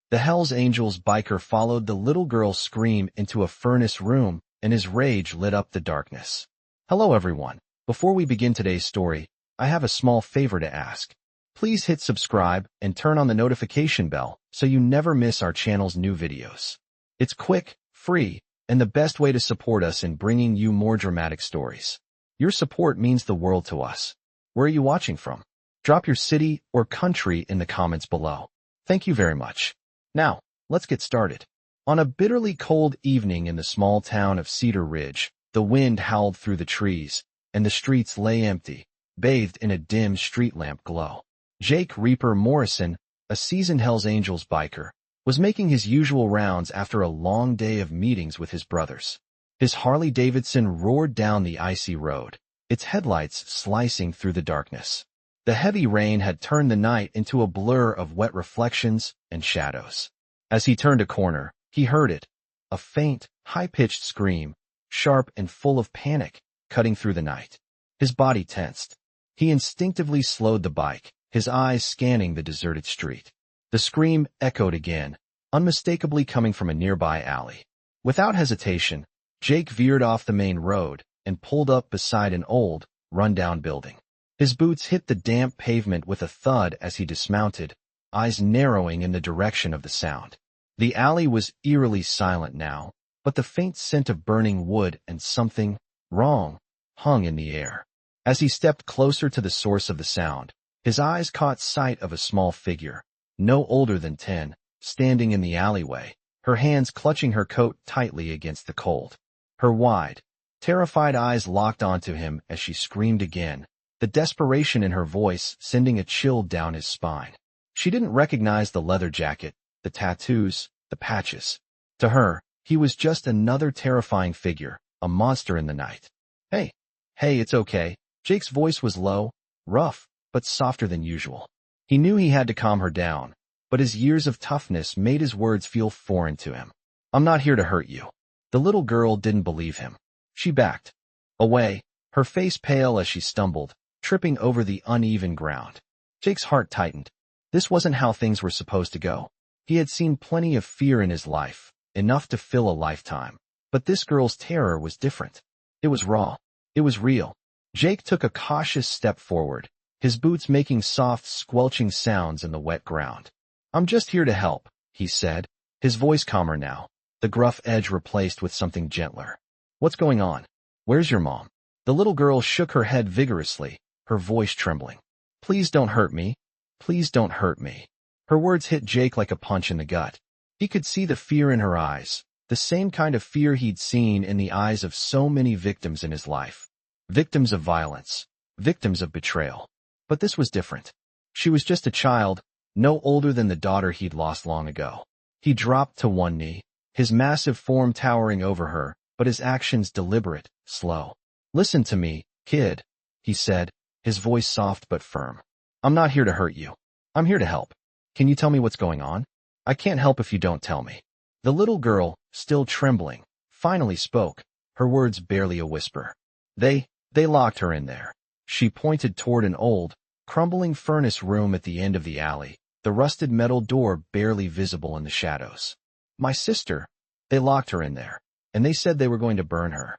The Hells Angels biker followed the little girl's scream into a furnace room, and his rage lit up the darkness. Hello everyone. Before we begin today's story, I have a small favor to ask. Please hit subscribe and turn on the notification bell so you never miss our channel's new videos. It's quick, free, and the best way to support us in bringing you more dramatic stories. Your support means the world to us. Where are you watching from? Drop your city or country in the comments below. Thank you very much. Now, let's get started. On a bitterly cold evening in the small town of Cedar Ridge, the wind howled through the trees, and the streets lay empty, bathed in a dim street lamp glow. Jake Reaper Morrison, a seasoned Hells Angels biker, was making his usual rounds after a long day of meetings with his brothers. His Harley-Davidson roared down the icy road, its headlights slicing through the darkness. The heavy rain had turned the night into a blur of wet reflections and shadows. As he turned a corner, he heard it, a faint, high-pitched scream, sharp and full of panic, cutting through the night. His body tensed. He instinctively slowed the bike, his eyes scanning the deserted street. The scream echoed again, unmistakably coming from a nearby alley. Without hesitation, Jake veered off the main road and pulled up beside an old, run-down building. His boots hit the damp pavement with a thud as he dismounted, eyes narrowing in the direction of the sound. The alley was eerily silent now, but the faint scent of burning wood and something wrong hung in the air. As he stepped closer to the source of the sound, his eyes caught sight of a small figure, no older than 10, standing in the alleyway, her hands clutching her coat tightly against the cold. Her wide, terrified eyes locked onto him as she screamed again, the desperation in her voice sending a chill down his spine. She didn't recognize the leather jacket, the tattoos, the patches. To her, he was just another terrifying figure, a monster in the night. Hey, it's okay. Jake's voice was low, rough, but softer than usual. He knew he had to calm her down, but his years of toughness made his words feel foreign to him. I'm not here to hurt you. The little girl didn't believe him. She backed away, her face pale as she stumbled, tripping over the uneven ground. Jake's heart tightened. This wasn't how things were supposed to go. He had seen plenty of fear in his life, enough to fill a lifetime. But this girl's terror was different. It was raw. It was real. Jake took a cautious step forward, his boots making soft, squelching sounds in the wet ground. I'm just here to help, he said, his voice calmer now, the gruff edge replaced with something gentler. What's going on? Where's your mom? The little girl shook her head vigorously, her voice trembling. Please don't hurt me. Please don't hurt me. Her words hit Jake like a punch in the gut. He could see the fear in her eyes, the same kind of fear he'd seen in the eyes of so many victims in his life. Victims of violence, victims of betrayal. But this was different. She was just a child, no older than the daughter he'd lost long ago. He dropped to one knee, his massive form towering over her, but his actions deliberate, slow. Listen to me, kid, he said, his voice soft but firm. I'm not here to hurt you. I'm here to help. Can you tell me what's going on? I can't help if you don't tell me. The little girl, still trembling, finally spoke, her words barely a whisper. They locked her in there. She pointed toward an old, crumbling furnace room at the end of the alley, the rusted metal door barely visible in the shadows. My sister, they locked her in there, and they said they were going to burn her.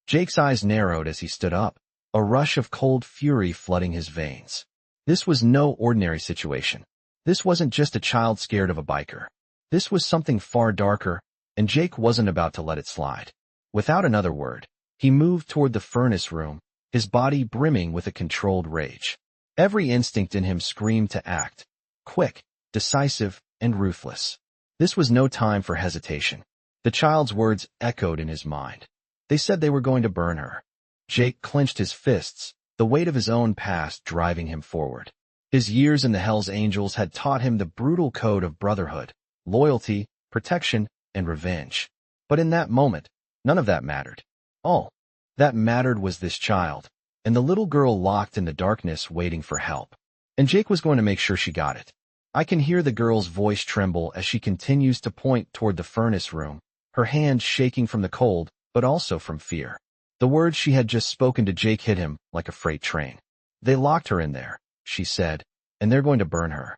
Jake's eyes narrowed as he stood up, a rush of cold fury flooding his veins. This was no ordinary situation. This wasn't just a child scared of a biker. This was something far darker, and Jake wasn't about to let it slide. Without another word, he moved toward the furnace room, his body brimming with a controlled rage. Every instinct in him screamed to act. Quick, decisive, and ruthless. This was no time for hesitation. The child's words echoed in his mind. They said they were going to burn her. Jake clenched his fists, the weight of his own past driving him forward. His years in the Hells Angels had taught him the brutal code of brotherhood, loyalty, protection, and revenge. But in that moment, none of that mattered. All that mattered was this child, and the little girl locked in the darkness waiting for help. And Jake was going to make sure she got it. I can hear the girl's voice tremble as she continues to point toward the furnace room, her hands shaking from the cold, but also from fear. The words she had just spoken to Jake hit him like a freight train. They locked her in there, she said, and they're going to burn her.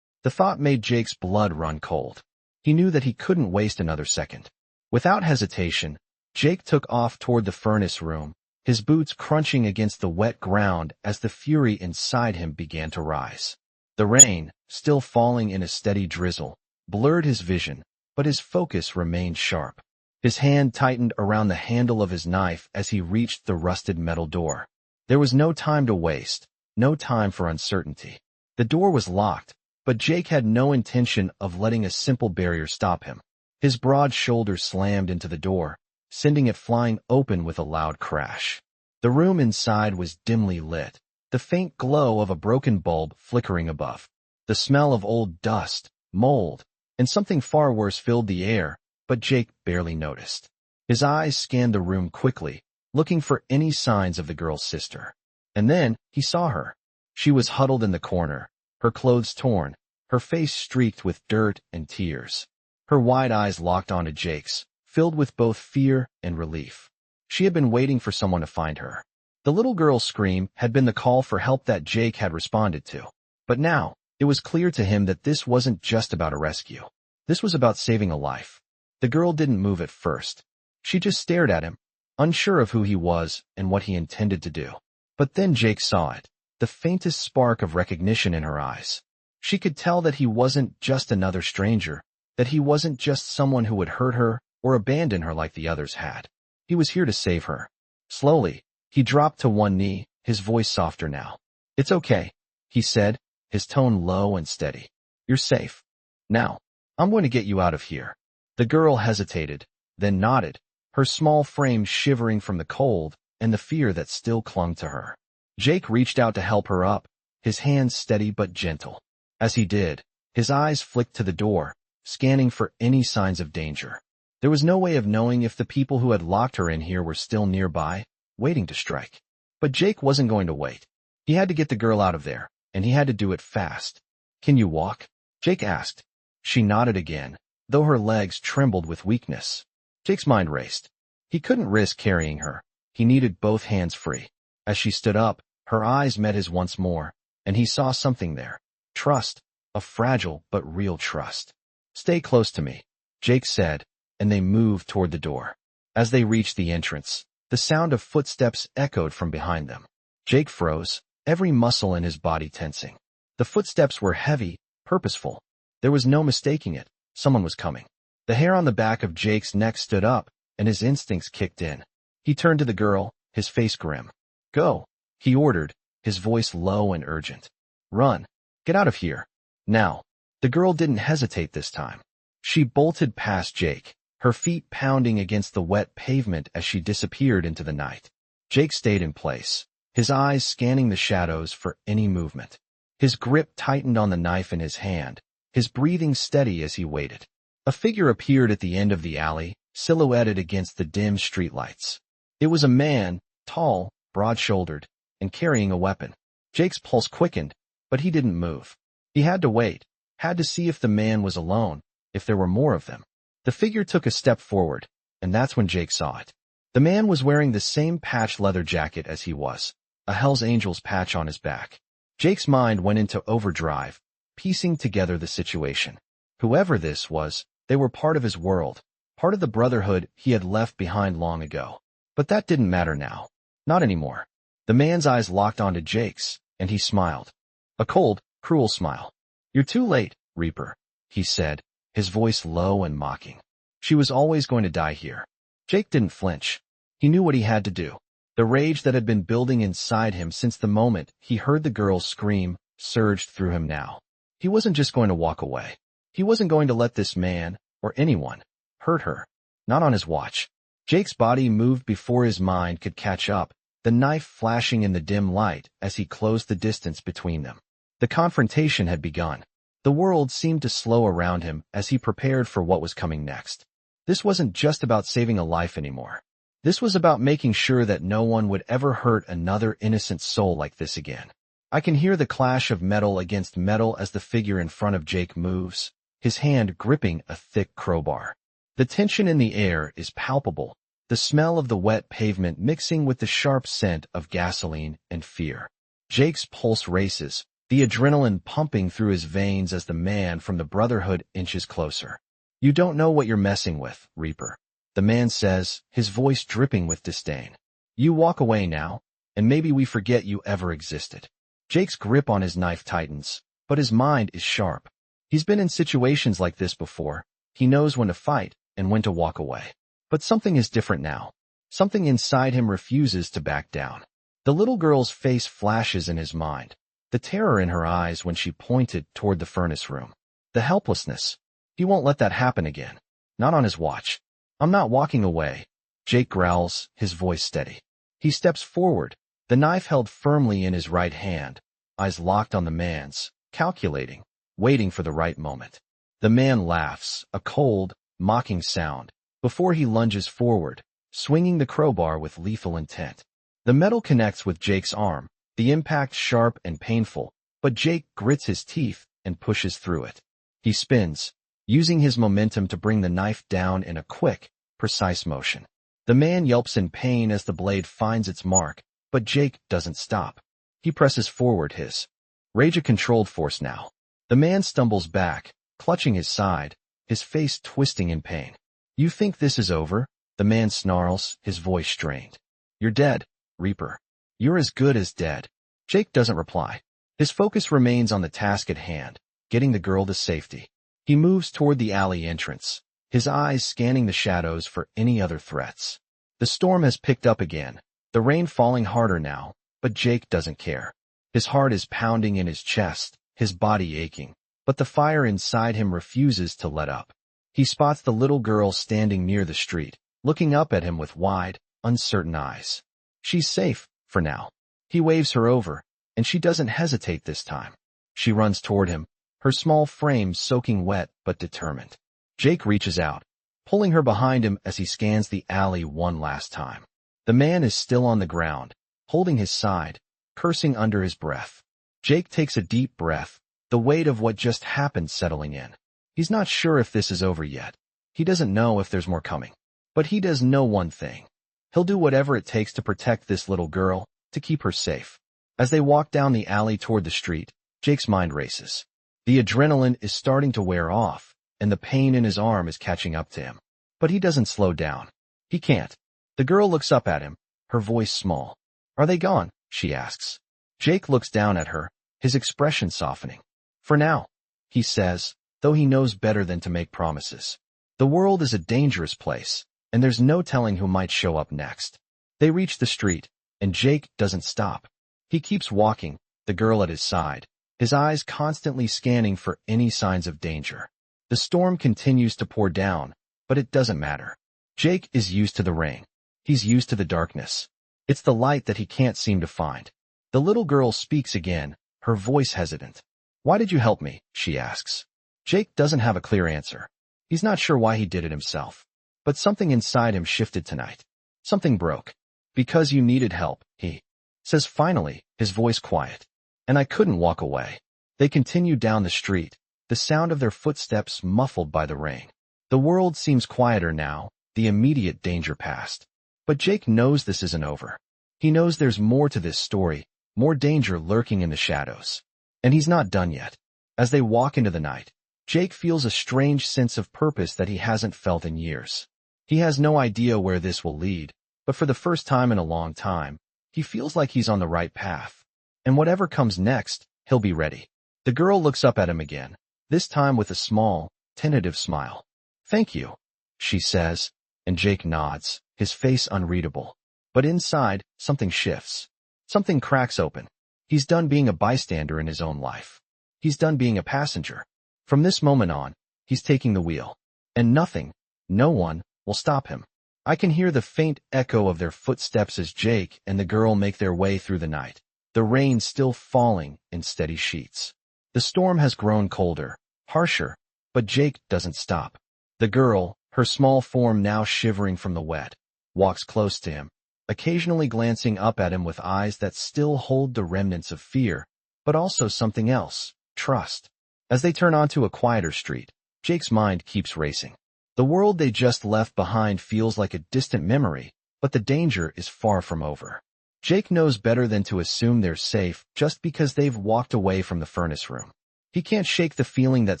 The thought made Jake's blood run cold. He knew that he couldn't waste another second. Without hesitation, Jake took off toward the furnace room, his boots crunching against the wet ground as the fury inside him began to rise. The rain, still falling in a steady drizzle, blurred his vision, but his focus remained sharp. His hand tightened around the handle of his knife as he reached the rusted metal door. There was no time to waste, no time for uncertainty. The door was locked, but Jake had no intention of letting a simple barrier stop him. His broad shoulders slammed into the door, sending it flying open with a loud crash. The room inside was dimly lit, the faint glow of a broken bulb flickering above. The smell of old dust, mold, and something far worse filled the air, but Jake barely noticed. His eyes scanned the room quickly, looking for any signs of the girl's sister. And then he saw her. She was huddled in the corner, her clothes torn, her face streaked with dirt and tears. Her wide eyes locked onto Jake's, filled with both fear and relief. She had been waiting for someone to find her. The little girl's scream had been the call for help that Jake had responded to. But now, it was clear to him that this wasn't just about a rescue. This was about saving a life. The girl didn't move at first. She just stared at him, unsure of who he was and what he intended to do. But then Jake saw it, the faintest spark of recognition in her eyes. She could tell that he wasn't just another stranger, that he wasn't just someone who would hurt her or abandon her like the others had. He was here to save her. Slowly, he dropped to one knee, his voice softer now. "It's okay," he said, his tone low and steady. "You're safe. Now, I'm going to get you out of here." The girl hesitated, then nodded, her small frame shivering from the cold and the fear that still clung to her. Jake reached out to help her up, his hands steady but gentle. As he did, his eyes flicked to the door, scanning for any signs of danger. There was no way of knowing if the people who had locked her in here were still nearby, waiting to strike. But Jake wasn't going to wait. He had to get the girl out of there, and he had to do it fast. "Can you walk?" Jake asked. She nodded again, though her legs trembled with weakness. Jake's mind raced. He couldn't risk carrying her. He needed both hands free. As she stood up, her eyes met his once more, and he saw something there. Trust, a fragile but real trust. "Stay close to me," Jake said, and they moved toward the door. As they reached the entrance, the sound of footsteps echoed from behind them. Jake froze, every muscle in his body tensing. The footsteps were heavy, purposeful. There was no mistaking it. Someone was coming. The hair on the back of Jake's neck stood up, and his instincts kicked in. He turned to the girl, his face grim. "Go," he ordered, his voice low and urgent. "Run. Get out of here. Now." The girl didn't hesitate this time. She bolted past Jake, her feet pounding against the wet pavement as she disappeared into the night. Jake stayed in place, his eyes scanning the shadows for any movement. His grip tightened on the knife in his hand, his breathing steady as he waited. A figure appeared at the end of the alley, silhouetted against the dim streetlights. It was a man, tall, broad-shouldered, and carrying a weapon. Jake's pulse quickened, but he didn't move. He had to wait, had to see if the man was alone, if there were more of them. The figure took a step forward, and that's when Jake saw it. The man was wearing the same patched leather jacket as he was, a Hell's Angels patch on his back. Jake's mind went into overdrive, piecing together the situation. Whoever this was, they were part of his world, part of the brotherhood he had left behind long ago. But that didn't matter now. Not anymore. The man's eyes locked onto Jake's, and he smiled. A cold, cruel smile. "You're too late, Reaper," he said, his voice low and mocking. "She was always going to die here." Jake didn't flinch. He knew what he had to do. The rage that had been building inside him since the moment he heard the girl's scream surged through him now. He wasn't just going to walk away. He wasn't going to let this man, or anyone, hurt her. Not on his watch. Jake's body moved before his mind could catch up, the knife flashing in the dim light as he closed the distance between them. The confrontation had begun. The world seemed to slow around him as he prepared for what was coming next. This wasn't just about saving a life anymore. This was about making sure that no one would ever hurt another innocent soul like this again. I can hear the clash of metal against metal as the figure in front of Jake moves, his hand gripping a thick crowbar. The tension in the air is palpable, the smell of the wet pavement mixing with the sharp scent of gasoline and fear. Jake's pulse races, the adrenaline pumping through his veins as the man from the Brotherhood inches closer. You don't know what you're messing with, Reaper. The man says, his voice dripping with disdain. You walk away now, and maybe we forget you ever existed. Jake's grip on his knife tightens, but his mind is sharp. He's been in situations like this before. He knows when to fight and when to walk away. But something is different now. Something inside him refuses to back down. The little girl's face flashes in his mind, the terror in her eyes when she pointed toward the furnace room. The helplessness. He won't let that happen again. Not on his watch. I'm not walking away. Jake growls, his voice steady. He steps forward, the knife held firmly in his right hand, eyes locked on the man's, calculating, waiting for the right moment. The man laughs, a cold, mocking sound, before he lunges forward, swinging the crowbar with lethal intent. The metal connects with Jake's arm, the impact sharp and painful, but Jake grits his teeth and pushes through it. He spins, using his momentum to bring the knife down in a quick, precise motion. The man yelps in pain as the blade finds its mark, but Jake doesn't stop. He presses forward, his rage a controlled force now. The man stumbles back, clutching his side, his face twisting in pain. You think this is over? The man snarls, his voice strained. You're dead, Reaper. You're as good as dead. Jake doesn't reply. His focus remains on the task at hand, getting the girl to safety. He moves toward the alley entrance, his eyes scanning the shadows for any other threats. The storm has picked up again, the rain falling harder now, but Jake doesn't care. His heart is pounding in his chest, his body aching, but the fire inside him refuses to let up. He spots the little girl standing near the street, looking up at him with wide, uncertain eyes. She's safe, for now. He waves her over, and she doesn't hesitate this time. She runs toward him, her small frame soaking wet but determined. Jake reaches out, pulling her behind him as he scans the alley one last time. The man is still on the ground, holding his side, cursing under his breath. Jake takes a deep breath, the weight of what just happened settling in. He's not sure if this is over yet. He doesn't know if there's more coming. But he does know one thing. He'll do whatever it takes to protect this little girl, to keep her safe. As they walk down the alley toward the street, Jake's mind races. The adrenaline is starting to wear off, and the pain in his arm is catching up to him. But he doesn't slow down. He can't. The girl looks up at him, her voice small. Are they gone? She asks. Jake looks down at her, his expression softening. For now, he says, though he knows better than to make promises. The world is a dangerous place, and there's no telling who might show up next. They reach the street, and Jake doesn't stop. He keeps walking, the girl at his side, his eyes constantly scanning for any signs of danger. The storm continues to pour down, but it doesn't matter. Jake is used to the rain. He's used to the darkness. It's the light that he can't seem to find. The little girl speaks again, her voice hesitant. Why did you help me? She asks. Jake doesn't have a clear answer. He's not sure why he did it himself. But something inside him shifted tonight. Something broke. Because you needed help, he says finally, his voice quiet. And I couldn't walk away. They continue down the street, the sound of their footsteps muffled by the rain. The world seems quieter now, the immediate danger past. But Jake knows this isn't over. He knows there's more to this story, more danger lurking in the shadows. And he's not done yet. As they walk into the night, Jake feels a strange sense of purpose that he hasn't felt in years. He has no idea where this will lead, but for the first time in a long time, he feels like he's on the right path. And whatever comes next, he'll be ready. The girl looks up at him again, this time with a small, tentative smile. Thank you, she says, and Jake nods, his face unreadable. But inside, something shifts. Something cracks open. He's done being a bystander in his own life. He's done being a passenger. From this moment on, he's taking the wheel. And nothing, no one, will stop him. I can hear the faint echo of their footsteps as Jake and the girl make their way through the night, the rain still falling in steady sheets. The storm has grown colder, harsher, but Jake doesn't stop. The girl, her small form now shivering from the wet, walks close to him, occasionally glancing up at him with eyes that still hold the remnants of fear, but also something else, trust. As they turn onto a quieter street, Jake's mind keeps racing. The world they just left behind feels like a distant memory, but the danger is far from over. Jake knows better than to assume they're safe just because they've walked away from the furnace room. He can't shake the feeling that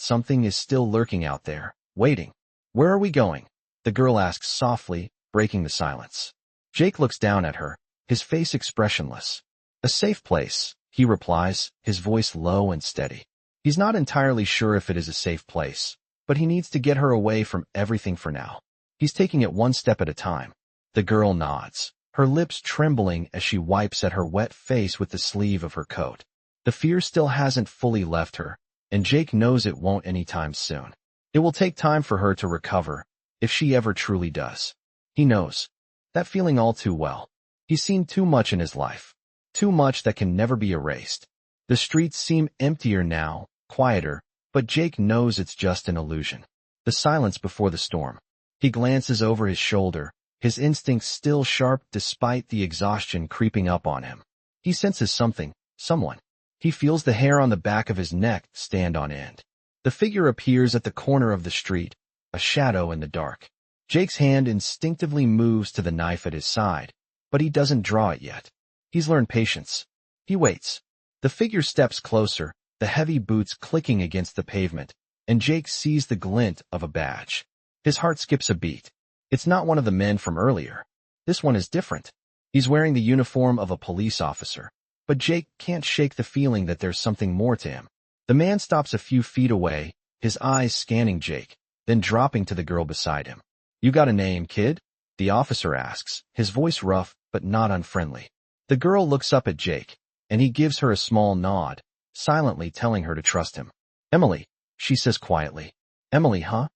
something is still lurking out there, waiting. Where are we going? The girl asks softly, breaking the silence. Jake looks down at her, his face expressionless. A safe place, he replies, his voice low and steady. He's not entirely sure if it is a safe place, but he needs to get her away from everything for now. He's taking it one step at a time. The girl nods, her lips trembling as she wipes at her wet face with the sleeve of her coat. The fear still hasn't fully left her, and Jake knows it won't anytime soon. It will take time for her to recover, if she ever truly does. He knows that feeling all too well. He's seen too much in his life, too much that can never be erased. The streets seem emptier now, quieter, but Jake knows it's just an illusion. The silence before the storm. He glances over his shoulder, his instincts still sharp despite the exhaustion creeping up on him. He senses something, someone. He feels the hair on the back of his neck stand on end. The figure appears at the corner of the street, a shadow in the dark. Jake's hand instinctively moves to the knife at his side, but he doesn't draw it yet. He's learned patience. He waits. The figure steps closer, the heavy boots clicking against the pavement, and Jake sees the glint of a badge. His heart skips a beat. It's not one of the men from earlier. This one is different. He's wearing the uniform of a police officer, but Jake can't shake the feeling that there's something more to him. The man stops a few feet away, his eyes scanning Jake, then dropping to the girl beside him. You got a name, kid? The officer asks, his voice rough but not unfriendly. The girl looks up at Jake, and he gives her a small nod, silently telling her to trust him. Emily, she says quietly. Emily, huh?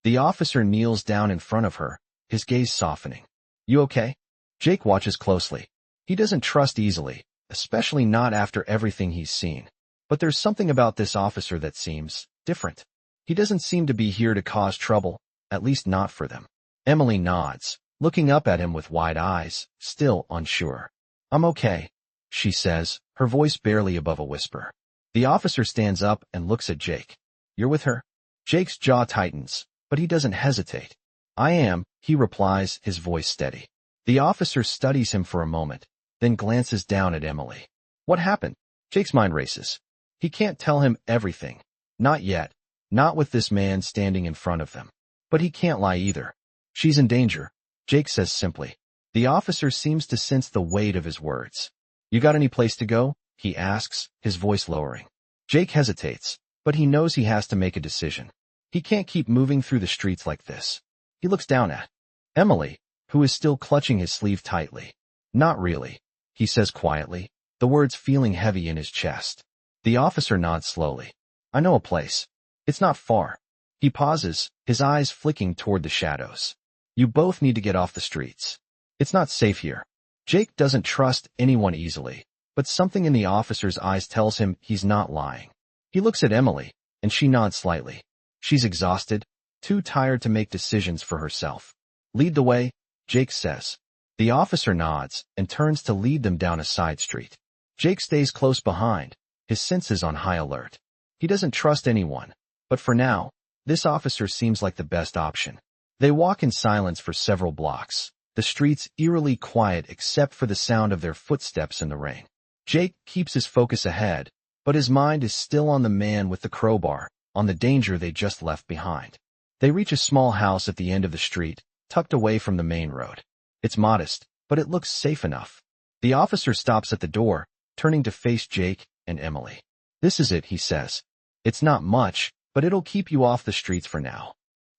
The officer kneels down in front of her, his gaze softening. You okay? Jake watches closely. He doesn't trust easily, especially not after everything he's seen. But there's something about this officer that seems different. He doesn't seem to be here to cause trouble, at least not for them. Emily nods, looking up at him with wide eyes, still unsure. I'm okay, she says, her voice barely above a whisper. The officer stands up and looks at Jake. You're with her? Jake's jaw tightens, but he doesn't hesitate. I am, he replies, his voice steady. The officer studies him for a moment, then glances down at Emily. What happened? Jake's mind races. He can't tell him everything. Not yet. Not with this man standing in front of them. But he can't lie either. She's in danger, Jake says simply. The officer seems to sense the weight of his words. You got any place to go? He asks, his voice lowering. Jake hesitates, but he knows he has to make a decision. He can't keep moving through the streets like this. He looks down at Emily, who is still clutching his sleeve tightly. Not really, he says quietly, the words feeling heavy in his chest. The officer nods slowly. I know a place. It's not far. He pauses, his eyes flicking toward the shadows. You both need to get off the streets. It's not safe here. Jake doesn't trust anyone easily, but something in the officer's eyes tells him he's not lying. He looks at Emily, and she nods slightly. She's exhausted, too tired to make decisions for herself. Lead the way, Jake says. The officer nods and turns to lead them down a side street. Jake stays close behind, his senses on high alert. He doesn't trust anyone, but for now, this officer seems like the best option. They walk in silence for several blocks, the streets eerily quiet except for the sound of their footsteps in the rain. Jake keeps his focus ahead, but his mind is still on the man with the crowbar, on the danger they just left behind. They reach a small house at the end of the street, tucked away from the main road. It's modest, but it looks safe enough. The officer stops at the door, turning to face Jake and Emily. This is it, he says. It's not much, but it'll keep you off the streets for now.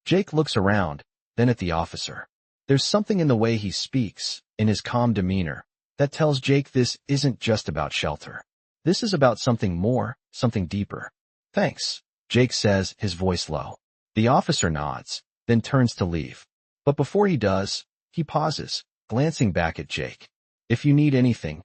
Jake looks around, then at the officer. There's something in the way he speaks, in his calm demeanor, that tells Jake this isn't just about shelter. This is about something more, something deeper. Thanks, Jake says, his voice low. The officer nods, then turns to leave. But before he does, he pauses, glancing back at Jake. If you need anything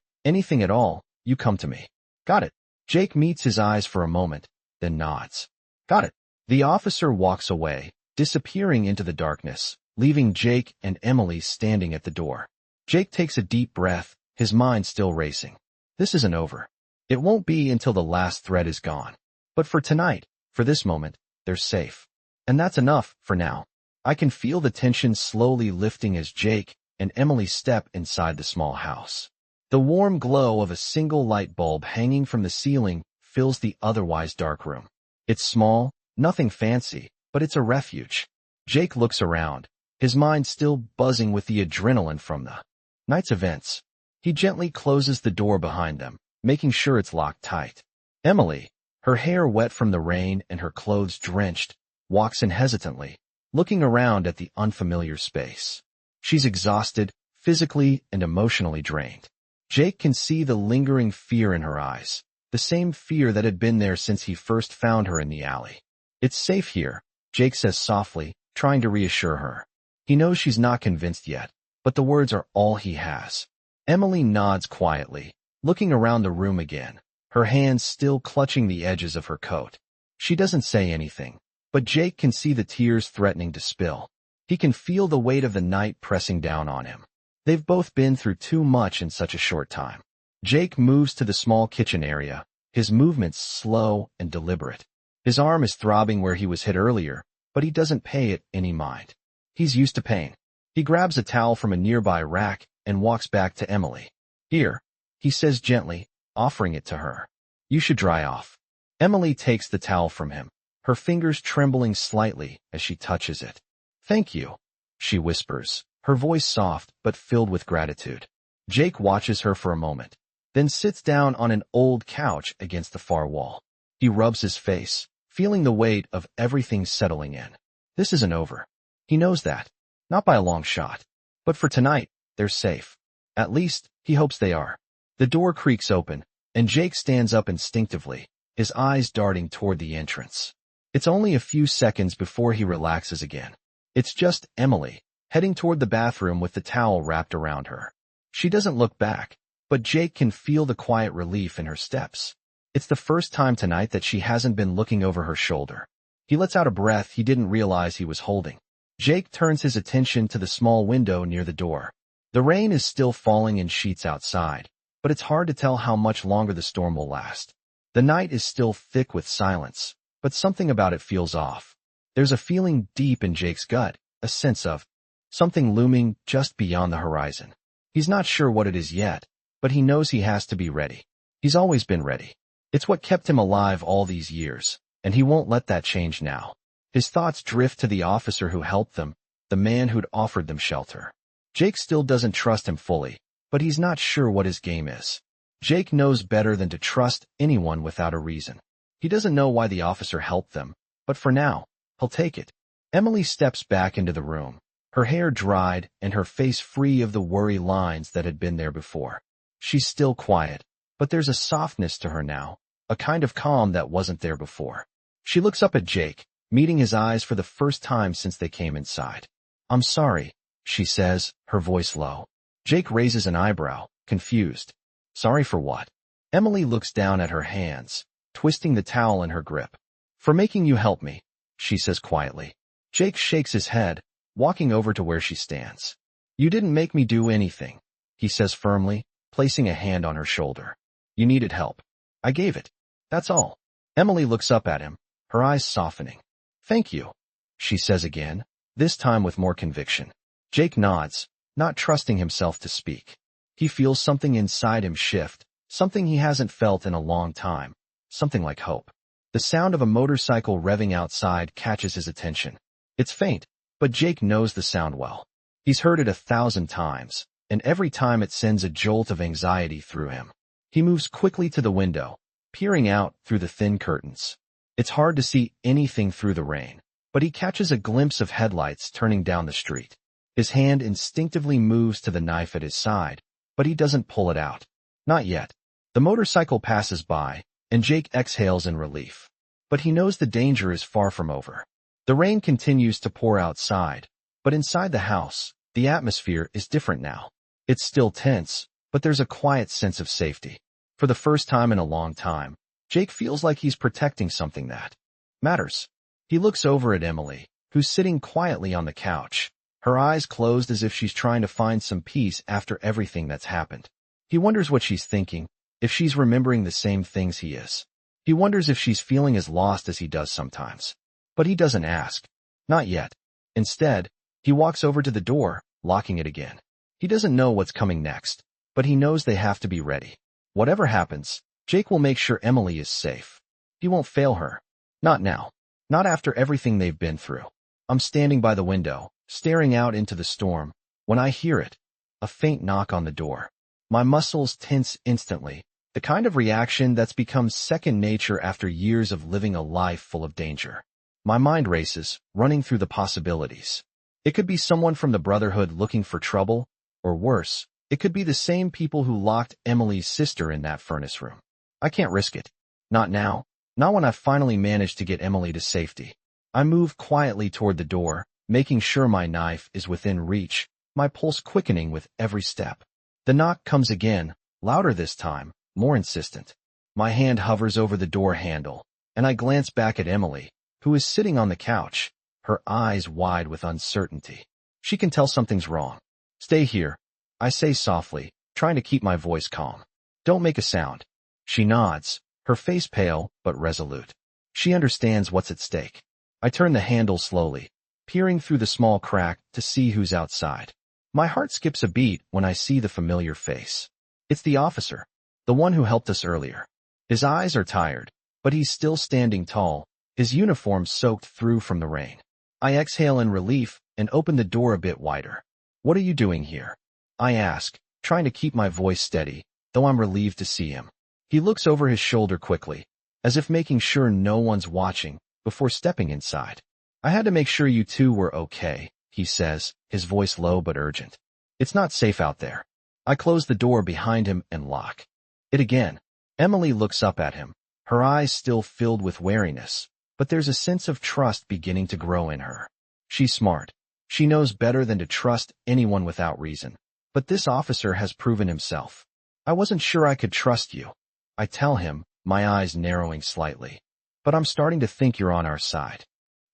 at all, you come to me. Got it. Jake meets his eyes for a moment, then nods. Got it. The officer walks away, disappearing into the darkness, leaving Jake and Emily standing at the door. Jake takes a deep breath, his mind still racing. This isn't over. It won't be until the last thread is gone. But for tonight, for this moment, they're safe. And that's enough, for now. I can feel the tension slowly lifting as Jake and Emily step inside the small house. The warm glow of a single light bulb hanging from the ceiling fills the otherwise dark room. It's small, nothing fancy, but it's a refuge. Jake looks around, his mind still buzzing with the adrenaline from the night's events. He gently closes the door behind them, making sure it's locked tight. Emily, her hair wet from the rain and her clothes drenched, walks in hesitantly, looking around at the unfamiliar space. She's exhausted, physically and emotionally drained. Jake can see the lingering fear in her eyes, the same fear that had been there since he first found her in the alley. It's safe here, Jake says softly, trying to reassure her. He knows she's not convinced yet, but the words are all he has. Emily nods quietly, looking around the room again, her hands still clutching the edges of her coat. She doesn't say anything, but Jake can see the tears threatening to spill. He can feel the weight of the night pressing down on him. They've both been through too much in such a short time. Jake moves to the small kitchen area, his movements slow and deliberate. His arm is throbbing where he was hit earlier, but he doesn't pay it any mind. He's used to pain. He grabs a towel from a nearby rack and walks back to Emily. Here, he says gently, offering it to her. You should dry off. Emily takes the towel from him, her fingers trembling slightly as she touches it. Thank you, she whispers, her voice soft but filled with gratitude. Jake watches her for a moment, then sits down on an old couch against the far wall. He rubs his face, feeling the weight of everything settling in. This isn't over. He knows that. Not by a long shot. But for tonight, they're safe. At least, he hopes they are. The door creaks open, and Jake stands up instinctively, his eyes darting toward the entrance. It's only a few seconds before he relaxes again. It's just Emily, heading toward the bathroom with the towel wrapped around her. She doesn't look back, but Jake can feel the quiet relief in her steps. It's the first time tonight that she hasn't been looking over her shoulder. He lets out a breath he didn't realize he was holding. Jake turns his attention to the small window near the door. The rain is still falling in sheets outside, but it's hard to tell how much longer the storm will last. The night is still thick with silence, but something about it feels off. There's a feeling deep in Jake's gut, a sense of something looming just beyond the horizon. He's not sure what it is yet, but he knows he has to be ready. He's always been ready. It's what kept him alive all these years, and he won't let that change now. His thoughts drift to the officer who helped them, the man who'd offered them shelter. Jake still doesn't trust him fully, but he's not sure what his game is. Jake knows better than to trust anyone without a reason. He doesn't know why the officer helped them, but for now, he'll take it. Emily steps back into the room, her hair dried and her face free of the worry lines that had been there before. She's still quiet, but there's a softness to her now, a kind of calm that wasn't there before. She looks up at Jake, meeting his eyes for the first time since they came inside. I'm sorry, she says, her voice low. Jake raises an eyebrow, confused. Sorry for what? Emily looks down at her hands, twisting the towel in her grip. For making you help me, she says quietly. Jake shakes his head, walking over to where she stands. You didn't make me do anything, he says firmly, placing a hand on her shoulder. You needed help. I gave it. That's all. Emily looks up at him, her eyes softening. Thank you, she says again, this time with more conviction. Jake nods, not trusting himself to speak. He feels something inside him shift, something he hasn't felt in a long time, something like hope. The sound of a motorcycle revving outside catches his attention. It's faint, but Jake knows the sound well. He's heard it 1,000 times, and every time it sends a jolt of anxiety through him. He moves quickly to the window, peering out through the thin curtains. It's hard to see anything through the rain, but he catches a glimpse of headlights turning down the street. His hand instinctively moves to the knife at his side, but he doesn't pull it out. Not yet. The motorcycle passes by, and Jake exhales in relief. But he knows the danger is far from over. The rain continues to pour outside, but inside the house, the atmosphere is different now. It's still tense, but there's a quiet sense of safety. For the first time in a long time, Jake feels like he's protecting something that matters. He looks over at Emily, who's sitting quietly on the couch, her eyes closed as if she's trying to find some peace after everything that's happened. He wonders what she's thinking, if she's remembering the same things he is. He wonders if she's feeling as lost as he does sometimes. But he doesn't ask. Not yet. Instead, he walks over to the door, locking it again. He doesn't know what's coming next, but he knows they have to be ready. Whatever happens, Jake will make sure Emily is safe. He won't fail her. Not now. Not after everything they've been through. I'm standing by the window, staring out into the storm, when I hear it. A faint knock on the door. My muscles tense instantly, the kind of reaction that's become second nature after years of living a life full of danger. My mind races, running through the possibilities. It could be someone from the Brotherhood looking for trouble, or worse, it could be the same people who locked Emily's sister in that furnace room. I can't risk it. Not now. Not when I've finally managed to get Emily to safety. I move quietly toward the door, making sure my knife is within reach, my pulse quickening with every step. The knock comes again, louder this time, more insistent. My hand hovers over the door handle, and I glance back at Emily, who is sitting on the couch, her eyes wide with uncertainty. She can tell something's wrong. Stay here, I say softly, trying to keep my voice calm. Don't make a sound. She nods, her face pale but resolute. She understands what's at stake. I turn the handle slowly, peering through the small crack to see who's outside. My heart skips a beat when I see the familiar face. It's the officer, the one who helped us earlier. His eyes are tired, but he's still standing tall, his uniform soaked through from the rain. I exhale in relief and open the door a bit wider. What are you doing here? I ask, trying to keep my voice steady, though I'm relieved to see him. He looks over his shoulder quickly, as if making sure no one's watching, before stepping inside. I had to make sure you two were okay, he says, his voice low but urgent. It's not safe out there. I close the door behind him and lock it again. Emily looks up at him, her eyes still filled with wariness, but there's a sense of trust beginning to grow in her. She's smart. She knows better than to trust anyone without reason. But this officer has proven himself. I wasn't sure I could trust you. I tell him, my eyes narrowing slightly. But I'm starting to think you're on our side.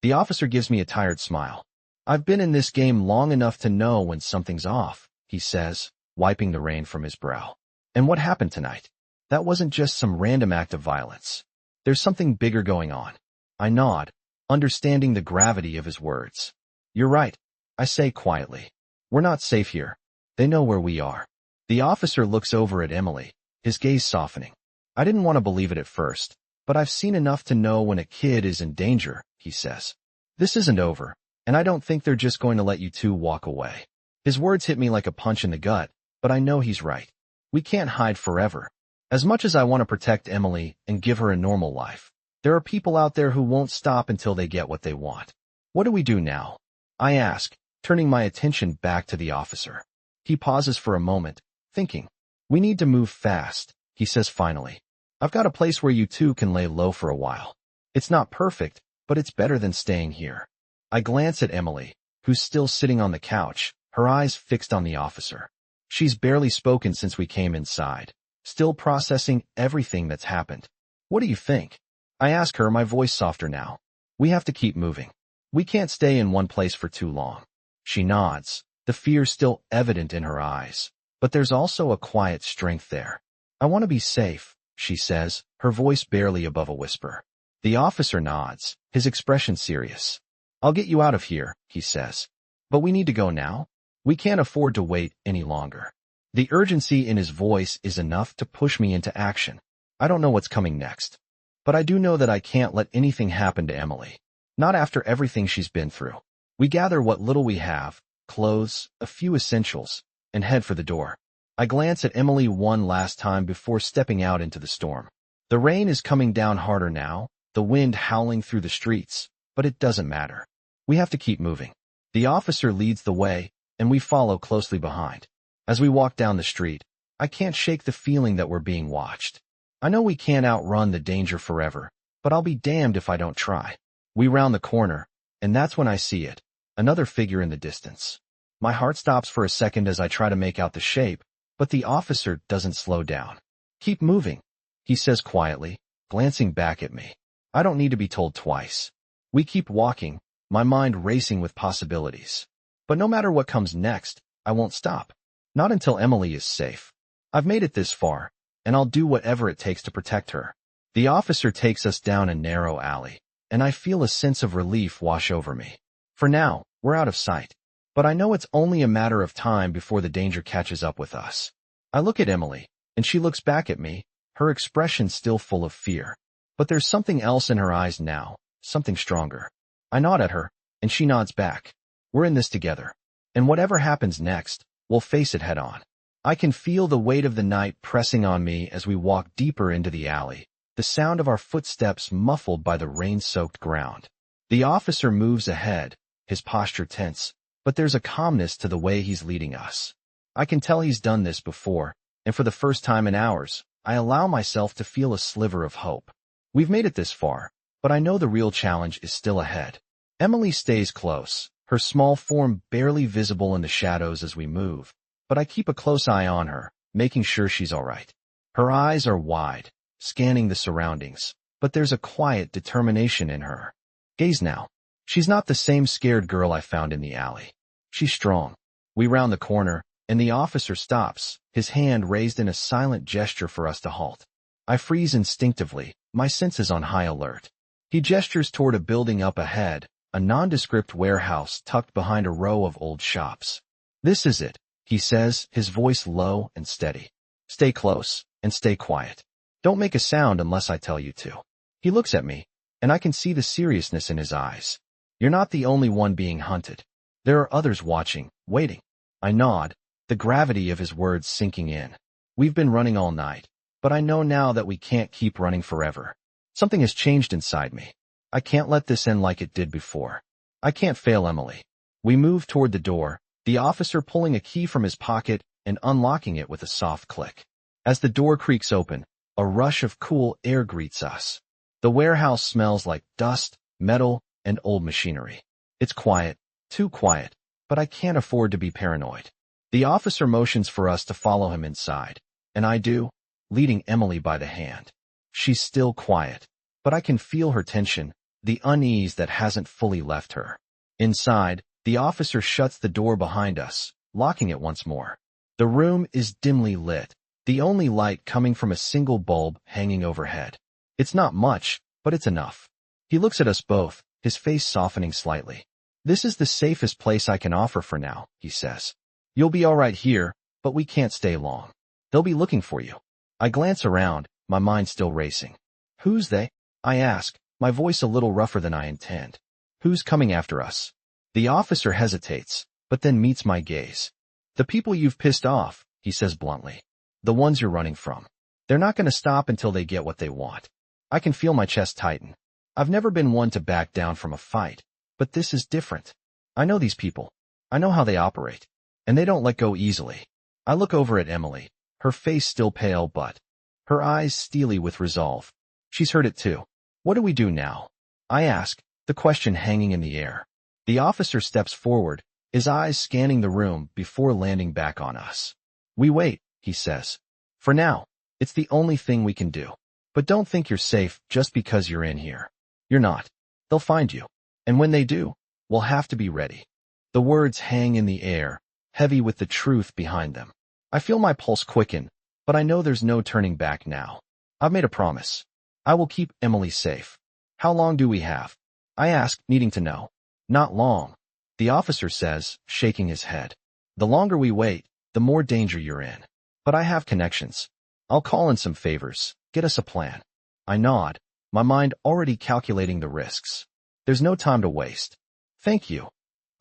The officer gives me a tired smile. I've been in this game long enough to know when something's off, he says, wiping the rain from his brow. And what happened tonight? That wasn't just some random act of violence. There's something bigger going on. I nod, understanding the gravity of his words. You're right, I say quietly. We're not safe here. They know where we are. The officer looks over at Emily, his gaze softening. I didn't want to believe it at first, but I've seen enough to know when a kid is in danger, he says. This isn't over, and I don't think they're just going to let you two walk away. His words hit me like a punch in the gut, but I know he's right. We can't hide forever. As much as I want to protect Emily and give her a normal life, there are people out there who won't stop until they get what they want. What do we do now? I ask, turning my attention back to the officer. He pauses for a moment, thinking. We need to move fast, he says finally. I've got a place where you two can lay low for a while. It's not perfect, but it's better than staying here. I glance at Emily, who's still sitting on the couch, her eyes fixed on the officer. She's barely spoken since we came inside, still processing everything that's happened. What do you think? I ask her, my voice softer now. We have to keep moving. We can't stay in one place for too long. She nods, the fear still evident in her eyes, but there's also a quiet strength there. I want to be safe, she says, her voice barely above a whisper. The officer nods, his expression serious. I'll get you out of here, he says. But we need to go now. We can't afford to wait any longer. The urgency in his voice is enough to push me into action. I don't know what's coming next. But I do know that I can't let anything happen to Emily. Not after everything she's been through. We gather what little we have, clothes, a few essentials, and head for the door. I glance at Emily one last time before stepping out into the storm. The rain is coming down harder now, the wind howling through the streets, but it doesn't matter. We have to keep moving. The officer leads the way, and we follow closely behind. As we walk down the street, I can't shake the feeling that we're being watched. I know we can't outrun the danger forever, but I'll be damned if I don't try. We round the corner, and that's when I see it, another figure in the distance. My heart stops for a second as I try to make out the shape, but the officer doesn't slow down. Keep moving, he says quietly, glancing back at me. I don't need to be told twice. We keep walking, my mind racing with possibilities. But no matter what comes next, I won't stop. Not until Emily is safe. I've made it this far, and I'll do whatever it takes to protect her. The officer takes us down a narrow alley, and I feel a sense of relief wash over me. For now, we're out of sight. But I know it's only a matter of time before the danger catches up with us. I look at Emily, and she looks back at me, her expression still full of fear. But there's something else in her eyes now, something stronger. I nod at her, and she nods back. We're in this together. And whatever happens next, we'll face it head on. I can feel the weight of the night pressing on me as we walk deeper into the alley, the sound of our footsteps muffled by the rain-soaked ground. The officer moves ahead, his posture tense, but there's a calmness to the way he's leading us. I can tell he's done this before, and for the first time in hours, I allow myself to feel a sliver of hope. We've made it this far, but I know the real challenge is still ahead. Emily stays close, her small form barely visible in the shadows as we move, but I keep a close eye on her, making sure she's all right. Her eyes are wide, scanning the surroundings, but there's a quiet determination in her gaze now. She's not the same scared girl I found in the alley. She's strong. We round the corner, and the officer stops, his hand raised in a silent gesture for us to halt. I freeze instinctively, my senses on high alert. He gestures toward a building up ahead, a nondescript warehouse tucked behind a row of old shops. This is it, he says, his voice low and steady. Stay close, and stay quiet. Don't make a sound unless I tell you to. He looks at me, and I can see the seriousness in his eyes. You're not the only one being hunted. There are others watching, waiting. I nod, the gravity of his words sinking in. We've been running all night, but I know now that we can't keep running forever. Something has changed inside me. I can't let this end like it did before. I can't fail Emily. We move toward the door, the officer pulling a key from his pocket and unlocking it with a soft click. As the door creaks open, a rush of cool air greets us. The warehouse smells like dust, metal, and old machinery. It's quiet, too quiet, but I can't afford to be paranoid. The officer motions for us to follow him inside, and I do, leading Emily by the hand. She's still quiet, but I can feel her tension, the unease that hasn't fully left her. Inside, the officer shuts the door behind us, locking it once more. The room is dimly lit, the only light coming from a single bulb hanging overhead. It's not much, but it's enough. He looks at us both, his face softening slightly. This is the safest place I can offer for now, he says. You'll be all right here, but we can't stay long. They'll be looking for you. I glance around, my mind still racing. Who's they? I ask, my voice a little rougher than I intend. Who's coming after us? The officer hesitates, but then meets my gaze. The people you've pissed off, he says bluntly. The ones you're running from. They're not going to stop until they get what they want. I can feel my chest tighten. I've never been one to back down from a fight, but this is different. I know these people. I know how they operate, and they don't let go easily. I look over at Emily, her face still pale but her eyes steely with resolve. She's heard it too. What do we do now? I ask, the question hanging in the air. The officer steps forward, his eyes scanning the room before landing back on us. We wait, he says. For now, it's the only thing we can do. But don't think you're safe just because you're in here. You're not. They'll find you. And when they do, we'll have to be ready. The words hang in the air, heavy with the truth behind them. I feel my pulse quicken, but I know there's no turning back now. I've made a promise. I will keep Emily safe. How long do we have? I ask, needing to know. Not long, the officer says, shaking his head. The longer we wait, the more danger you're in. But I have connections. I'll call in some favors, get us a plan. I nod, my mind already calculating the risks. There's no time to waste. Thank you,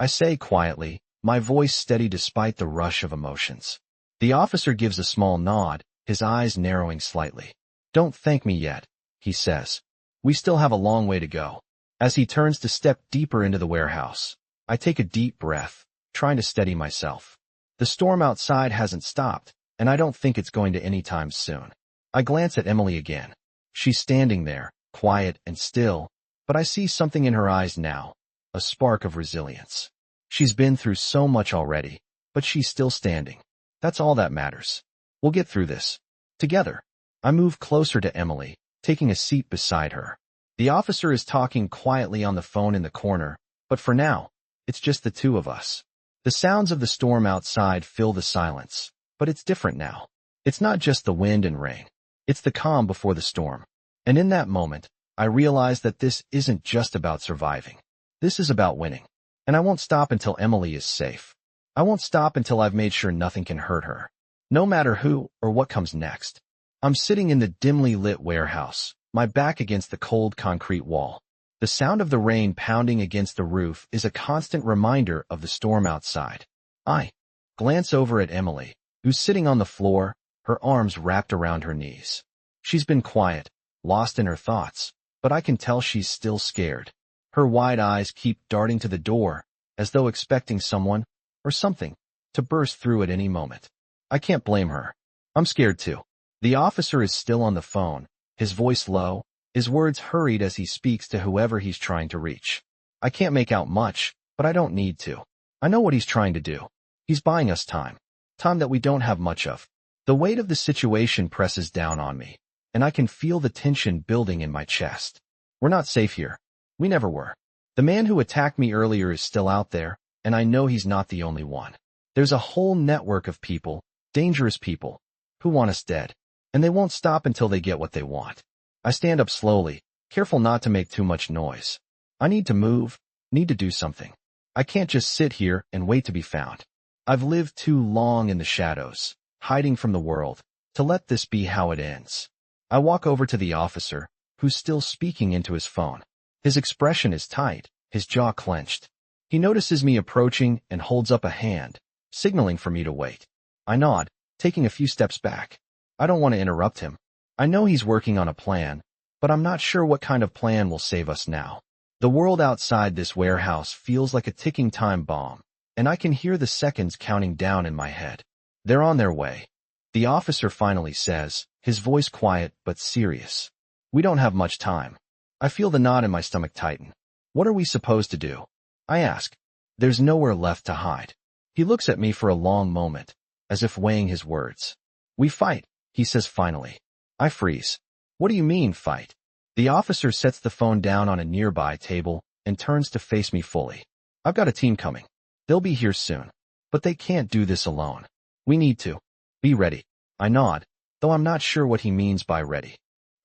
I say quietly, my voice steady despite the rush of emotions. The officer gives a small nod, his eyes narrowing slightly. Don't thank me yet, he says. We still have a long way to go. As he turns to step deeper into the warehouse, I take a deep breath, trying to steady myself. The storm outside hasn't stopped, and I don't think it's going to anytime soon. I glance at Emily again. She's standing there, quiet and still, but I see something in her eyes now, a spark of resilience. She's been through so much already, but she's still standing. That's all that matters. We'll get through this. Together. I move closer to Emily, taking a seat beside her. The officer is talking quietly on the phone in the corner, but for now, it's just the two of us. The sounds of the storm outside fill the silence, but it's different now. It's not just the wind and rain. It's the calm before the storm. And in that moment, I realize that this isn't just about surviving. This is about winning. And I won't stop until Emily is safe. I won't stop until I've made sure nothing can hurt her. No matter who or what comes next. I'm sitting in the dimly lit warehouse, my back against the cold concrete wall. The sound of the rain pounding against the roof is a constant reminder of the storm outside. I glance over at Emily, who's sitting on the floor, her arms wrapped around her knees. She's been quiet, lost in her thoughts, but I can tell she's still scared. Her wide eyes keep darting to the door, as though expecting someone, or something, to burst through at any moment. I can't blame her. I'm scared too. The officer is still on the phone, his voice low, his words hurried as he speaks to whoever he's trying to reach. I can't make out much, but I don't need to. I know what he's trying to do. He's buying us time. Time that we don't have much of. The weight of the situation presses down on me, and I can feel the tension building in my chest. We're not safe here. We never were. The man who attacked me earlier is still out there, and I know he's not the only one. There's a whole network of people, dangerous people, who want us dead, and they won't stop until they get what they want. I stand up slowly, careful not to make too much noise. I need to move, need to do something. I can't just sit here and wait to be found. I've lived too long in the shadows, hiding from the world, to let this be how it ends. I walk over to the officer, who's still speaking into his phone. His expression is tight, his jaw clenched. He notices me approaching and holds up a hand, signaling for me to wait. I nod, taking a few steps back. I don't want to interrupt him. I know he's working on a plan, but I'm not sure what kind of plan will save us now. The world outside this warehouse feels like a ticking time bomb, and I can hear the seconds counting down in my head. They're on their way. The officer finally says, his voice quiet but serious. We don't have much time. I feel the knot in my stomach tighten. What are we supposed to do? I ask. There's nowhere left to hide. He looks at me for a long moment, as if weighing his words. We fight, he says finally. I freeze. What do you mean, fight? The officer sets the phone down on a nearby table and turns to face me fully. I've got a team coming. They'll be here soon. But they can't do this alone. We need to. Be ready. I nod, though I'm not sure what he means by ready.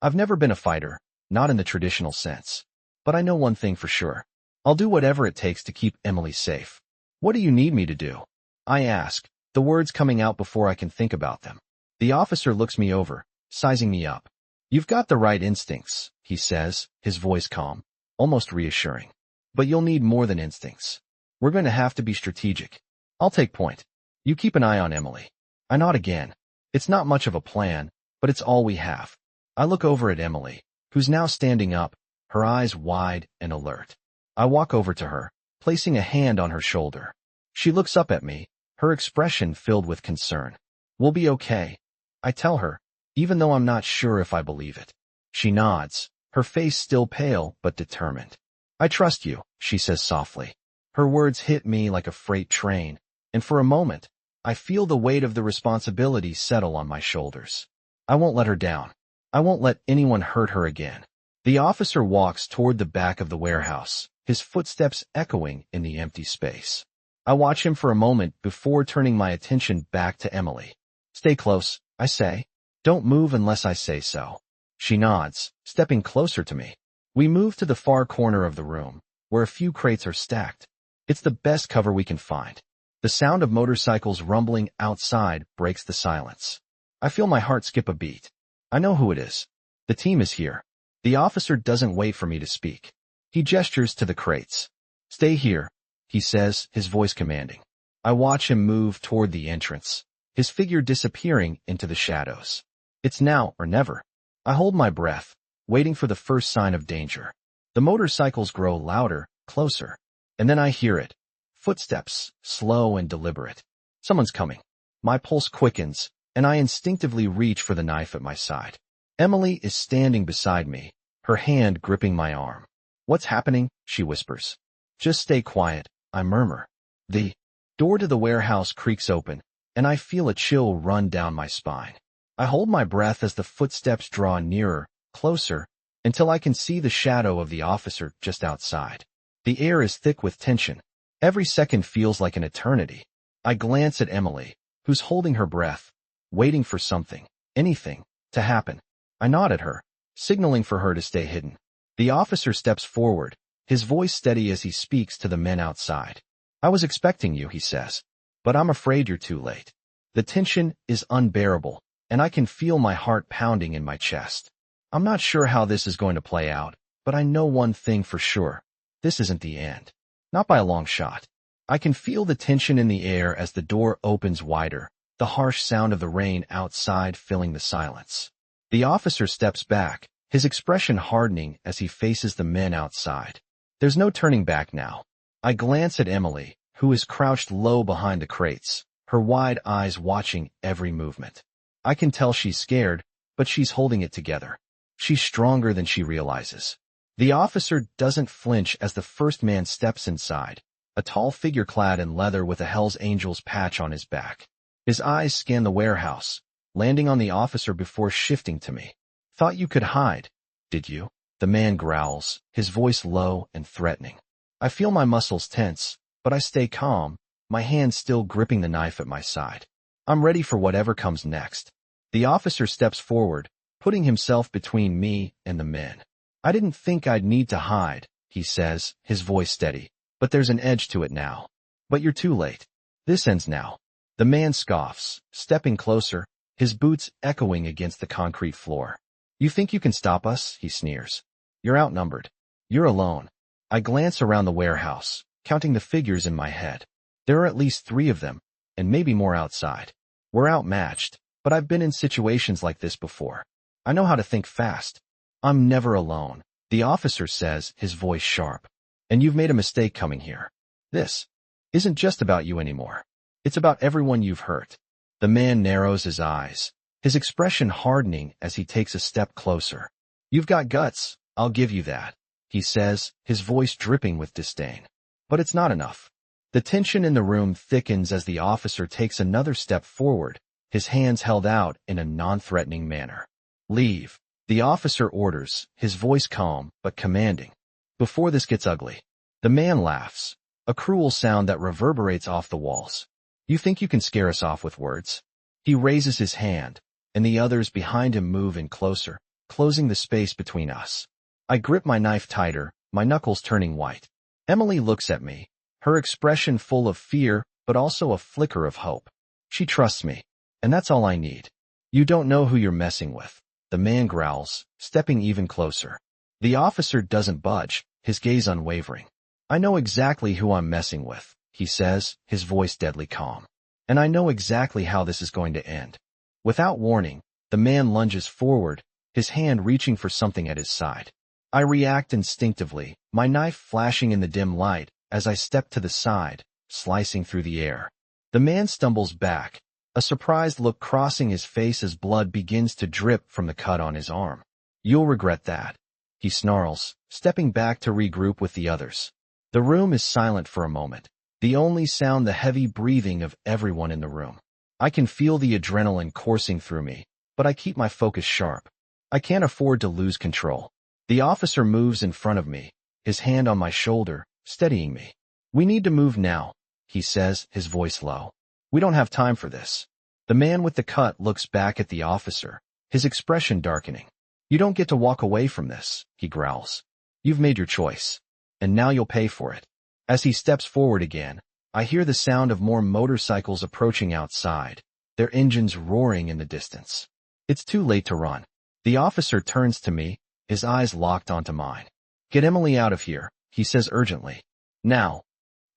I've never been a fighter, not in the traditional sense. But I know one thing for sure. I'll do whatever it takes to keep Emily safe. What do you need me to do? I ask, the words coming out before I can think about them. The officer looks me over, sizing me up. You've got the right instincts, he says, his voice calm, almost reassuring. But you'll need more than instincts. We're going to have to be strategic. I'll take point. You keep an eye on Emily. I nod again. It's not much of a plan, but it's all we have. I look over at Emily, who's now standing up, her eyes wide and alert. I walk over to her, placing a hand on her shoulder. She looks up at me, her expression filled with concern. We'll be okay, I tell her, even though I'm not sure if I believe it. She nods, her face still pale but determined. I trust you, she says softly. Her words hit me like a freight train, and for a moment, I feel the weight of the responsibility settle on my shoulders. I won't let her down. I won't let anyone hurt her again. The officer walks toward the back of the warehouse, his footsteps echoing in the empty space. I watch him for a moment before turning my attention back to Emily. Stay close, I say. Don't move unless I say so. She nods, stepping closer to me. We move to the far corner of the room, where a few crates are stacked. It's the best cover we can find. The sound of motorcycles rumbling outside breaks the silence. I feel my heart skip a beat. I know who it is. The team is here. The officer doesn't wait for me to speak. He gestures to the crates. Stay here, he says, his voice commanding. I watch him move toward the entrance, his figure disappearing into the shadows. It's now or never. I hold my breath, waiting for the first sign of danger. The motorcycles grow louder, closer, and then I hear it. Footsteps, slow and deliberate. Someone's coming. My pulse quickens, and I instinctively reach for the knife at my side. Emily is standing beside me, her hand gripping my arm. What's happening? She whispers. Just stay quiet, I murmur. The door to the warehouse creaks open, and I feel a chill run down my spine. I hold my breath as the footsteps draw nearer, closer, until I can see the shadow of the officer just outside. The air is thick with tension. Every second feels like an eternity. I glance at Emily, who's holding her breath, waiting for something, anything, to happen. I nod at her, signaling for her to stay hidden. The officer steps forward, his voice steady as he speaks to the men outside. I was expecting you, he says, but I'm afraid you're too late. The tension is unbearable, and I can feel my heart pounding in my chest. I'm not sure how this is going to play out, but I know one thing for sure. This isn't the end. Not by a long shot. I can feel the tension in the air as the door opens wider, the harsh sound of the rain outside filling the silence. The officer steps back, his expression hardening as he faces the men outside. There's no turning back now. I glance at Emily, who is crouched low behind the crates, her wide eyes watching every movement. I can tell she's scared, but she's holding it together. She's stronger than she realizes. The officer doesn't flinch as the first man steps inside, a tall figure clad in leather with a Hell's Angels patch on his back. His eyes scan the warehouse, landing on the officer before shifting to me. Thought you could hide, did you? The man growls, his voice low and threatening. I feel my muscles tense, but I stay calm, my hand still gripping the knife at my side. I'm ready for whatever comes next. The officer steps forward, putting himself between me and the men. I didn't think I'd need to hide, he says, his voice steady, but there's an edge to it now. But you're too late. This ends now. The man scoffs, stepping closer, his boots echoing against the concrete floor. You think you can stop us? He sneers. You're outnumbered. You're alone. I glance around the warehouse, counting the figures in my head. There are at least 3 of them, and maybe more outside. We're outmatched, but I've been in situations like this before. I know how to think fast. I'm never alone, the officer says, his voice sharp. And you've made a mistake coming here. This isn't just about you anymore. It's about everyone you've hurt. The man narrows his eyes, his expression hardening as he takes a step closer. You've got guts, I'll give you that, he says, his voice dripping with disdain. But it's not enough. The tension in the room thickens as the officer takes another step forward, his hands held out in a non-threatening manner. Leave, the officer orders, his voice calm but commanding. Before this gets ugly. The man laughs, a cruel sound that reverberates off the walls. You think you can scare us off with words? He raises his hand, and the others behind him move in closer, closing the space between us. I grip my knife tighter, my knuckles turning white. Emily looks at me, her expression full of fear but also a flicker of hope. She trusts me, and that's all I need. You don't know who you're messing with, the man growls, stepping even closer. The officer doesn't budge, his gaze unwavering. I know exactly who I'm messing with, he says, his voice deadly calm. And I know exactly how this is going to end. Without warning, the man lunges forward, his hand reaching for something at his side. I react instinctively, my knife flashing in the dim light as I step to the side, slicing through the air. The man stumbles back, a surprised look crossing his face as blood begins to drip from the cut on his arm. You'll regret that, he snarls, stepping back to regroup with the others. The room is silent for a moment, the only sound the heavy breathing of everyone in the room. I can feel the adrenaline coursing through me, but I keep my focus sharp. I can't afford to lose control. The officer moves in front of me, his hand on my shoulder, steadying me. We need to move now, he says, his voice low. We don't have time for this. The man with the cut looks back at the officer, his expression darkening. You don't get to walk away from this, he growls. You've made your choice, and now you'll pay for it. As he steps forward again, I hear the sound of more motorcycles approaching outside, their engines roaring in the distance. It's too late to run. The officer turns to me, his eyes locked onto mine. Get Emily out of here, he says urgently. Now.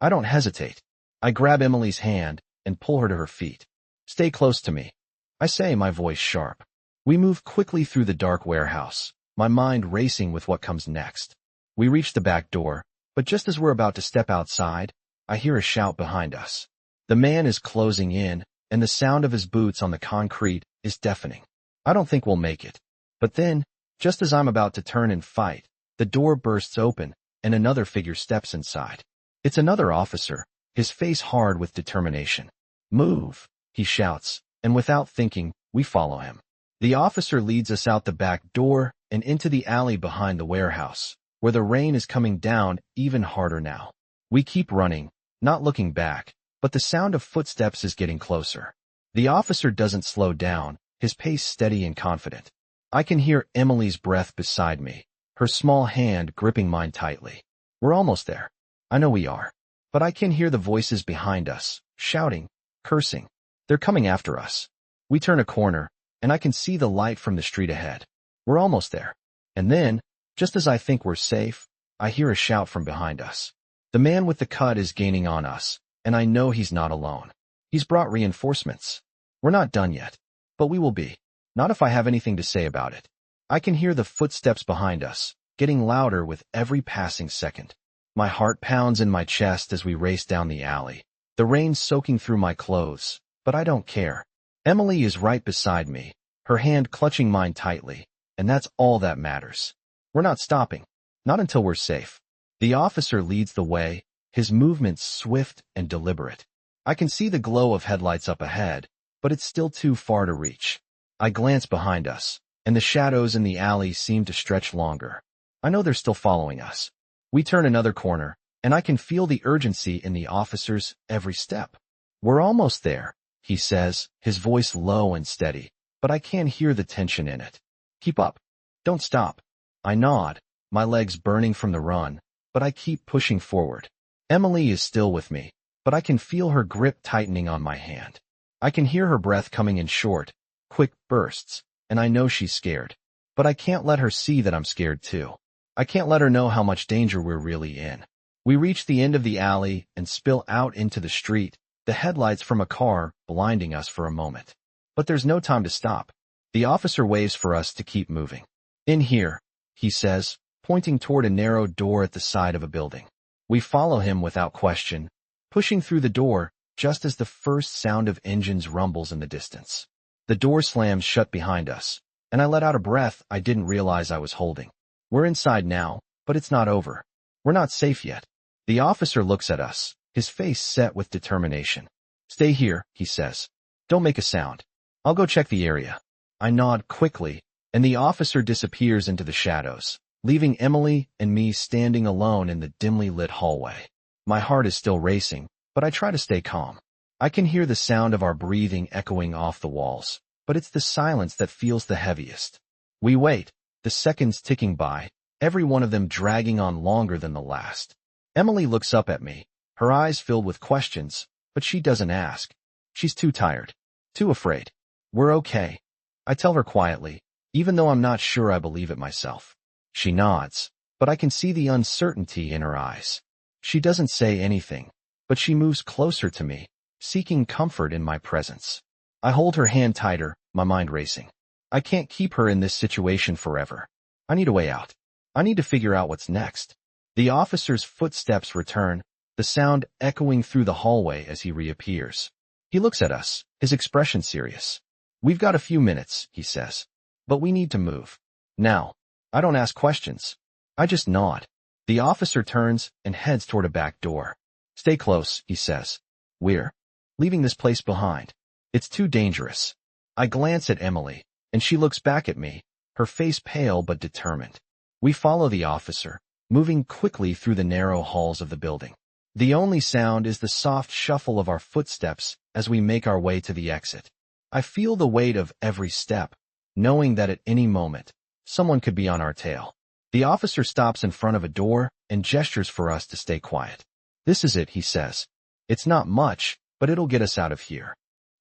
I don't hesitate. I grab Emily's hand and pull her to her feet. Stay close to me, I say, my voice sharp. We move quickly through the dark warehouse, my mind racing with what comes next. We reach the back door, but just as we're about to step outside, I hear a shout behind us. The man is closing in, and the sound of his boots on the concrete is deafening. I don't think we'll make it. But then, just as I'm about to turn and fight, the door bursts open, and another figure steps inside. It's another officer, his face hard with determination. Move, he shouts, and without thinking, we follow him. The officer leads us out the back door and into the alley behind the warehouse, where the rain is coming down even harder now. We keep running, not looking back, but the sound of footsteps is getting closer. The officer doesn't slow down, his pace steady and confident. I can hear Emily's breath beside me, her small hand gripping mine tightly. We're almost there. I know we are. But I can hear the voices behind us, shouting, cursing. They're coming after us. We turn a corner, and I can see the light from the street ahead. We're almost there. And then, Just as I think we're safe, I hear a shout from behind us. The man with the cut is gaining on us, and I know he's not alone. He's brought reinforcements. We're not done yet, but we will be. Not if I have anything to say about it. I can hear the footsteps behind us, getting louder with every passing second. My heart pounds in my chest as we race down the alley, the rain soaking through my clothes, but I don't care. Emily is right beside me, her hand clutching mine tightly, and that's all that matters. We're not stopping. Not until we're safe. The officer leads the way, his movements swift and deliberate. I can see the glow of headlights up ahead, but it's still too far to reach. I glance behind us, and the shadows in the alley seem to stretch longer. I know they're still following us. We turn another corner, and I can feel the urgency in the officer's every step. We're almost there, he says, his voice low and steady, but I can hear the tension in it. Keep up. Don't stop. I nod, my legs burning from the run, but I keep pushing forward. Emily is still with me, but I can feel her grip tightening on my hand. I can hear her breath coming in short, quick bursts, and I know she's scared. But I can't let her see that I'm scared too. I can't let her know how much danger we're really in. We reach the end of the alley and spill out into the street, the headlights from a car blinding us for a moment. But there's no time to stop. The officer waves for us to keep moving. In here, he says, pointing toward a narrow door at the side of a building. We follow him without question, pushing through the door just as the first sound of engines rumbles in the distance. The door slams shut behind us, and I let out a breath I didn't realize I was holding. We're inside now, but it's not over. We're not safe yet. The officer looks at us, his face set with determination. Stay here, he says. Don't make a sound. I'll go check the area. I nod quickly, and the officer disappears into the shadows, leaving Emily and me standing alone in the dimly lit hallway. My heart is still racing, but I try to stay calm. I can hear the sound of our breathing echoing off the walls, but it's the silence that feels the heaviest. We wait, the seconds ticking by, every one of them dragging on longer than the last. Emily looks up at me, her eyes filled with questions, but she doesn't ask. She's too tired, too afraid. We're okay, I tell her quietly, even though I'm not sure I believe it myself. She nods, but I can see the uncertainty in her eyes. She doesn't say anything, but she moves closer to me, seeking comfort in my presence. I hold her hand tighter, my mind racing. I can't keep her in this situation forever. I need a way out. I need to figure out what's next. The officer's footsteps return, the sound echoing through the hallway as he reappears. He looks at us, his expression serious. We've got a few minutes, he says. But we need to move. Now. I don't ask questions. I just nod. The officer turns and heads toward a back door. Stay close, he says. We're leaving this place behind. It's too dangerous. I glance at Emily, and she looks back at me, her face pale but determined. We follow the officer, moving quickly through the narrow halls of the building. The only sound is the soft shuffle of our footsteps as we make our way to the exit. I feel the weight of every step, knowing that at any moment, someone could be on our tail. The officer stops in front of a door and gestures for us to stay quiet. This is it, he says. It's not much, but it'll get us out of here.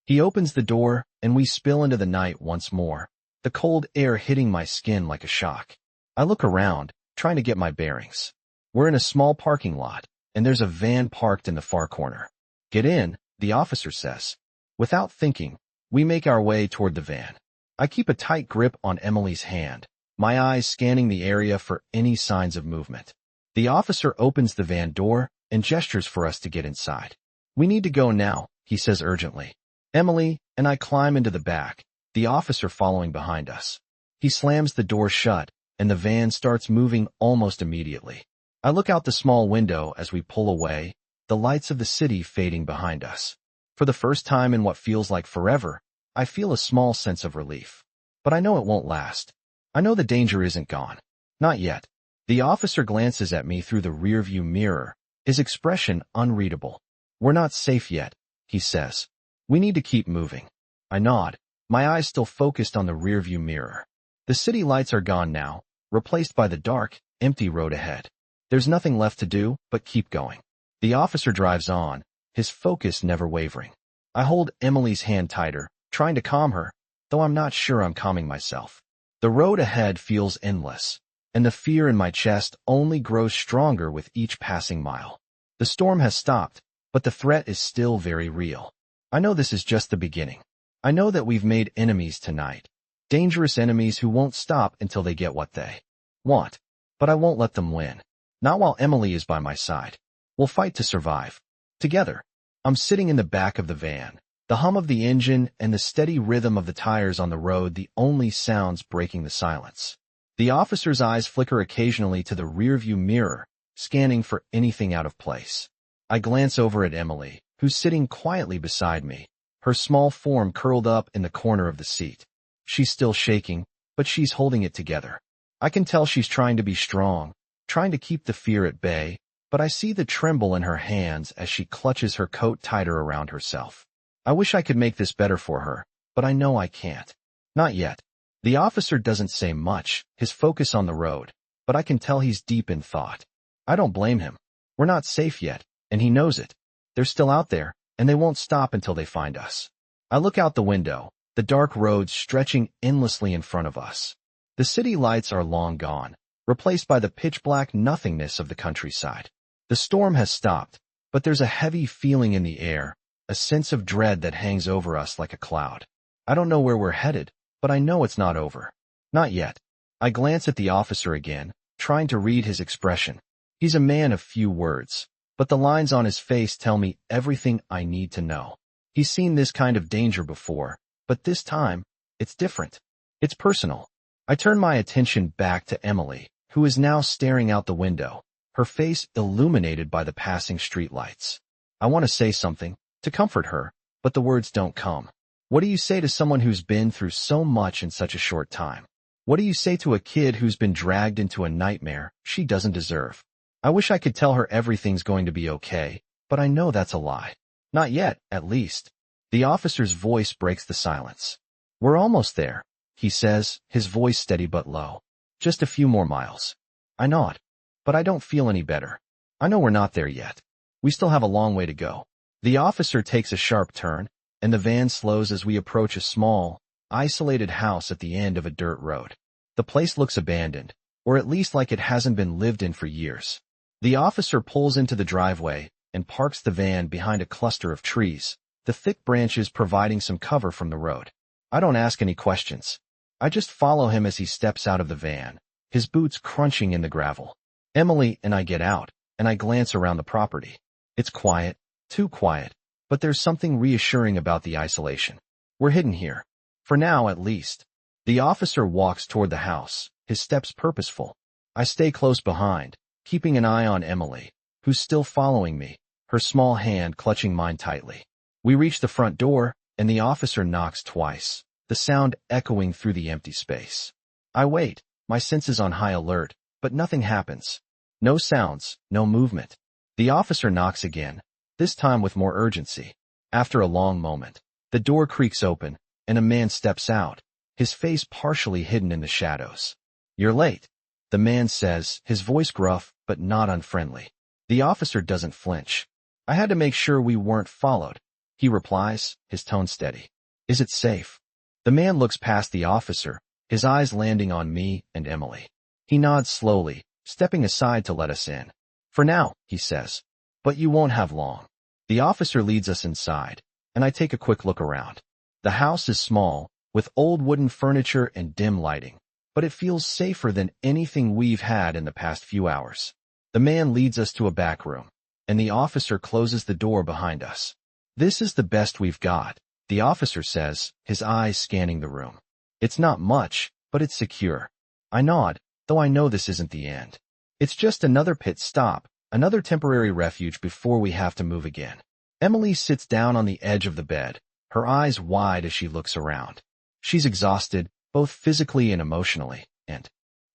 He opens the door, and we spill into the night once more, the cold air hitting my skin like a shock. I look around, trying to get my bearings. We're in a small parking lot, and there's a van parked in the far corner. Get in, the officer says. Without thinking, we make our way toward the van. I keep a tight grip on Emily's hand, my eyes scanning the area for any signs of movement. The officer opens the van door and gestures for us to get inside. We need to go now, he says urgently. Emily and I climb into the back, the officer following behind us. He slams the door shut, and the van starts moving almost immediately. I look out the small window as we pull away, the lights of the city fading behind us. For the first time in what feels like forever, I feel a small sense of relief. But I know it won't last. I know the danger isn't gone. Not yet. The officer glances at me through the rearview mirror, his expression unreadable. We're not safe yet, he says. We need to keep moving. I nod, my eyes still focused on the rearview mirror. The city lights are gone now, replaced by the dark, empty road ahead. There's nothing left to do but keep going. The officer drives on, his focus never wavering. I hold Emily's hand tighter, trying to calm her, though I'm not sure I'm calming myself. The road ahead feels endless, and the fear in my chest only grows stronger with each passing mile. The storm has stopped, but the threat is still very real. I know this is just the beginning. I know that we've made enemies tonight. Dangerous enemies who won't stop until they get what they want. But I won't let them win. Not while Emily is by my side. We'll fight to survive. Together. I'm sitting in the back of the van. The hum of the engine and the steady rhythm of the tires on the road the only sounds breaking the silence. The officer's eyes flicker occasionally to the rearview mirror, scanning for anything out of place. I glance over at Emily, who's sitting quietly beside me, her small form curled up in the corner of the seat. She's still shaking, but she's holding it together. I can tell she's trying to be strong, trying to keep the fear at bay, but I see the tremble in her hands as she clutches her coat tighter around herself. I wish I could make this better for her, but I know I can't. Not yet. The officer doesn't say much, his focus on the road, but I can tell he's deep in thought. I don't blame him. We're not safe yet, and he knows it. They're still out there, and they won't stop until they find us. I look out the window, the dark roads stretching endlessly in front of us. The city lights are long gone, replaced by the pitch-black nothingness of the countryside. The storm has stopped, but there's a heavy feeling in the air, a sense of dread that hangs over us like a cloud. I don't know where we're headed, but I know it's not over. Not yet. I glance at the officer again, trying to read his expression. He's a man of few words, but the lines on his face tell me everything I need to know. He's seen this kind of danger before, but this time, it's different. It's personal. I turn my attention back to Emily, who is now staring out the window, her face illuminated by the passing streetlights. I want to say something, to comfort her, but the words don't come. What do you say to someone who's been through so much in such a short time? What do you say to a kid who's been dragged into a nightmare she doesn't deserve? I wish I could tell her everything's going to be okay, but I know that's a lie. Not yet, at least. The officer's voice breaks the silence. We're almost there, he says, his voice steady but low. Just a few more miles. I nod, but I don't feel any better. I know we're not there yet. We still have a long way to go. The officer takes a sharp turn, and the van slows as we approach a small, isolated house at the end of a dirt road. The place looks abandoned, or at least like it hasn't been lived in for years. The officer pulls into the driveway and parks the van behind a cluster of trees, the thick branches providing some cover from the road. I don't ask any questions. I just follow him as he steps out of the van, his boots crunching in the gravel. Emily and I get out, and I glance around the property. It's quiet, too quiet, but there's something reassuring about the isolation. We're hidden here. For now, at least. The officer walks toward the house, his steps purposeful. I stay close behind, keeping an eye on Emily, who's still following me, her small hand clutching mine tightly. We reach the front door, and the officer knocks twice, the sound echoing through the empty space. I wait, my senses on high alert, but nothing happens. No sounds, no movement. The officer knocks again, this time with more urgency. After a long moment, the door creaks open, and a man steps out, his face partially hidden in the shadows. You're late, the man says, his voice gruff but not unfriendly. The officer doesn't flinch. I had to make sure we weren't followed, he replies, his tone steady. Is it safe? The man looks past the officer, his eyes landing on me and Emily. He nods slowly, stepping aside to let us in. For now, he says. But you won't have long. The officer leads us inside, and I take a quick look around. The house is small, with old wooden furniture and dim lighting, but it feels safer than anything we've had in the past few hours. The man leads us to a back room, and the officer closes the door behind us. This is the best we've got, the officer says, his eyes scanning the room. It's not much, but it's secure. I nod, though I know this isn't the end. It's just another pit stop, another temporary refuge before we have to move again. Emily sits down on the edge of the bed, her eyes wide as she looks around. She's exhausted, both physically and emotionally, and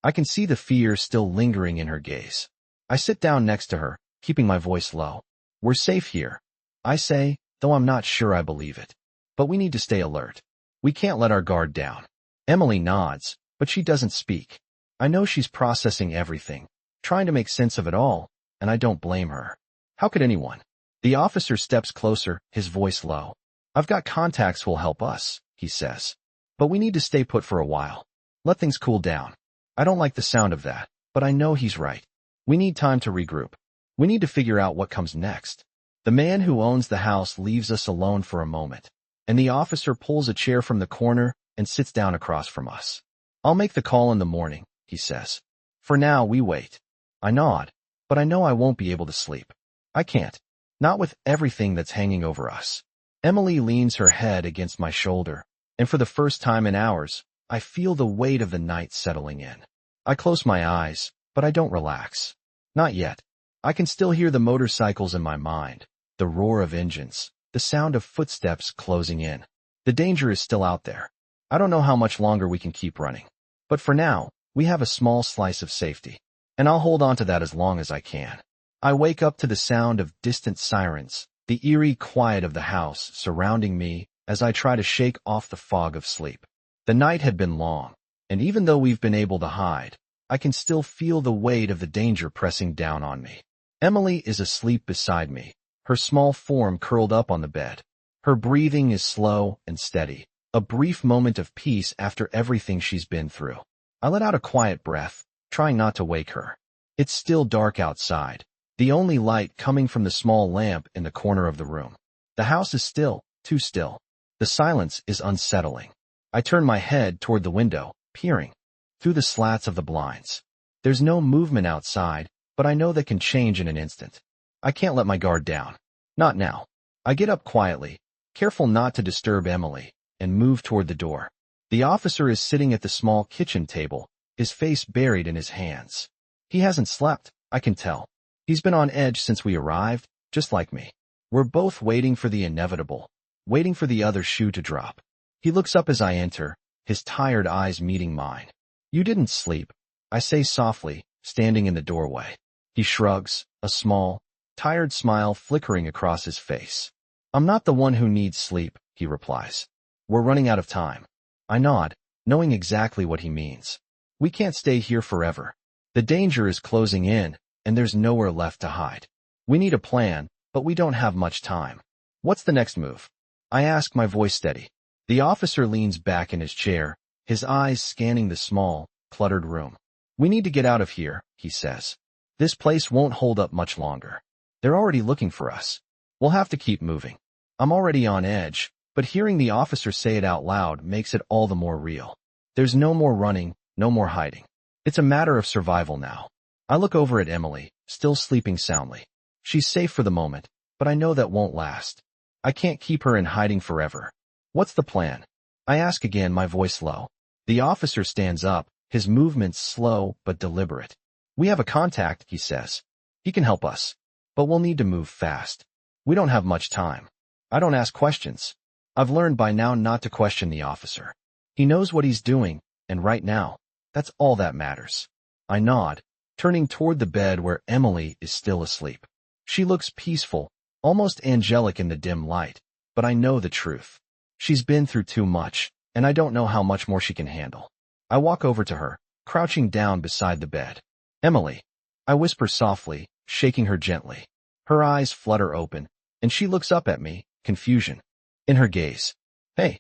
I can see the fear still lingering in her gaze. I sit down next to her, keeping my voice low. We're safe here, I say, though I'm not sure I believe it. But we need to stay alert. We can't let our guard down. Emily nods, but she doesn't speak. I know she's processing everything, trying to make sense of it all, and I don't blame her. How could anyone? The officer steps closer, his voice low. I've got contacts who'll help us, he says. But we need to stay put for a while. Let things cool down. I don't like the sound of that, but I know he's right. We need time to regroup. We need to figure out what comes next. The man who owns the house leaves us alone for a moment, and the officer pulls a chair from the corner and sits down across from us. I'll make the call in the morning, he says. For now, we wait. I nod, but I know I won't be able to sleep. I can't. Not with everything that's hanging over us. Emily leans her head against my shoulder, and for the first time in hours, I feel the weight of the night settling in. I close my eyes, but I don't relax. Not yet. I can still hear the motorcycles in my mind, the roar of engines, the sound of footsteps closing in. The danger is still out there. I don't know how much longer we can keep running. But for now, we have a small slice of safety, and I'll hold on to that as long as I can. I wake up to the sound of distant sirens, the eerie quiet of the house surrounding me as I try to shake off the fog of sleep. The night had been long, and even though we've been able to hide, I can still feel the weight of the danger pressing down on me. Emily is asleep beside me, her small form curled up on the bed. Her breathing is slow and steady, a brief moment of peace after everything she's been through. I let out a quiet breath, trying not to wake her. It's still dark outside, the only light coming from the small lamp in the corner of the room. The house is still, too still. The silence is unsettling. I turn my head toward the window, peering through the slats of the blinds. There's no movement outside, but I know that can change in an instant. I can't let my guard down. Not now. I get up quietly, careful not to disturb Emily, and move toward the door. The officer is sitting at the small kitchen table, his face buried in his hands. He hasn't slept, I can tell. He's been on edge since we arrived, just like me. We're both waiting for the inevitable, waiting for the other shoe to drop. He looks up as I enter, his tired eyes meeting mine. You didn't sleep, I say softly, standing in the doorway. He shrugs, a small, tired smile flickering across his face. I'm not the one who needs sleep, he replies. We're running out of time. I nod, knowing exactly what he means. We can't stay here forever. The danger is closing in, and there's nowhere left to hide. We need a plan, but we don't have much time. What's the next move? I ask, my voice steady. The officer leans back in his chair, his eyes scanning the small, cluttered room. We need to get out of here, he says. This place won't hold up much longer. They're already looking for us. We'll have to keep moving. I'm already on edge, but hearing the officer say it out loud makes it all the more real. There's no more running, no more hiding. It's a matter of survival now. I look over at Emily, still sleeping soundly. She's safe for the moment, but I know that won't last. I can't keep her in hiding forever. What's the plan? I ask again, my voice low. The officer stands up, his movements slow but deliberate. We have a contact, he says. He can help us, but we'll need to move fast. We don't have much time. I don't ask questions. I've learned by now not to question the officer. He knows what he's doing, and right now, that's all that matters. I nod, turning toward the bed where Emily is still asleep. She looks peaceful, almost angelic in the dim light, but I know the truth. She's been through too much, and I don't know how much more she can handle. I walk over to her, crouching down beside the bed. Emily, I whisper softly, shaking her gently. Her eyes flutter open, and she looks up at me, confusion in her gaze. Hey,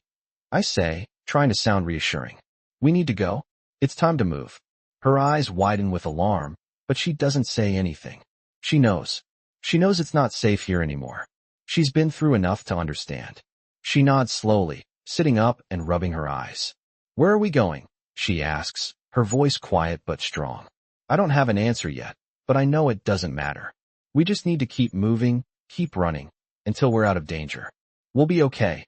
I say, trying to sound reassuring. We need to go. It's time to move. Her eyes widen with alarm, but she doesn't say anything. She knows. She knows it's not safe here anymore. She's been through enough to understand. She nods slowly, sitting up and rubbing her eyes. Where are we going? She asks, her voice quiet but strong. I don't have an answer yet, but I know it doesn't matter. We just need to keep moving, keep running, until we're out of danger. We'll be okay,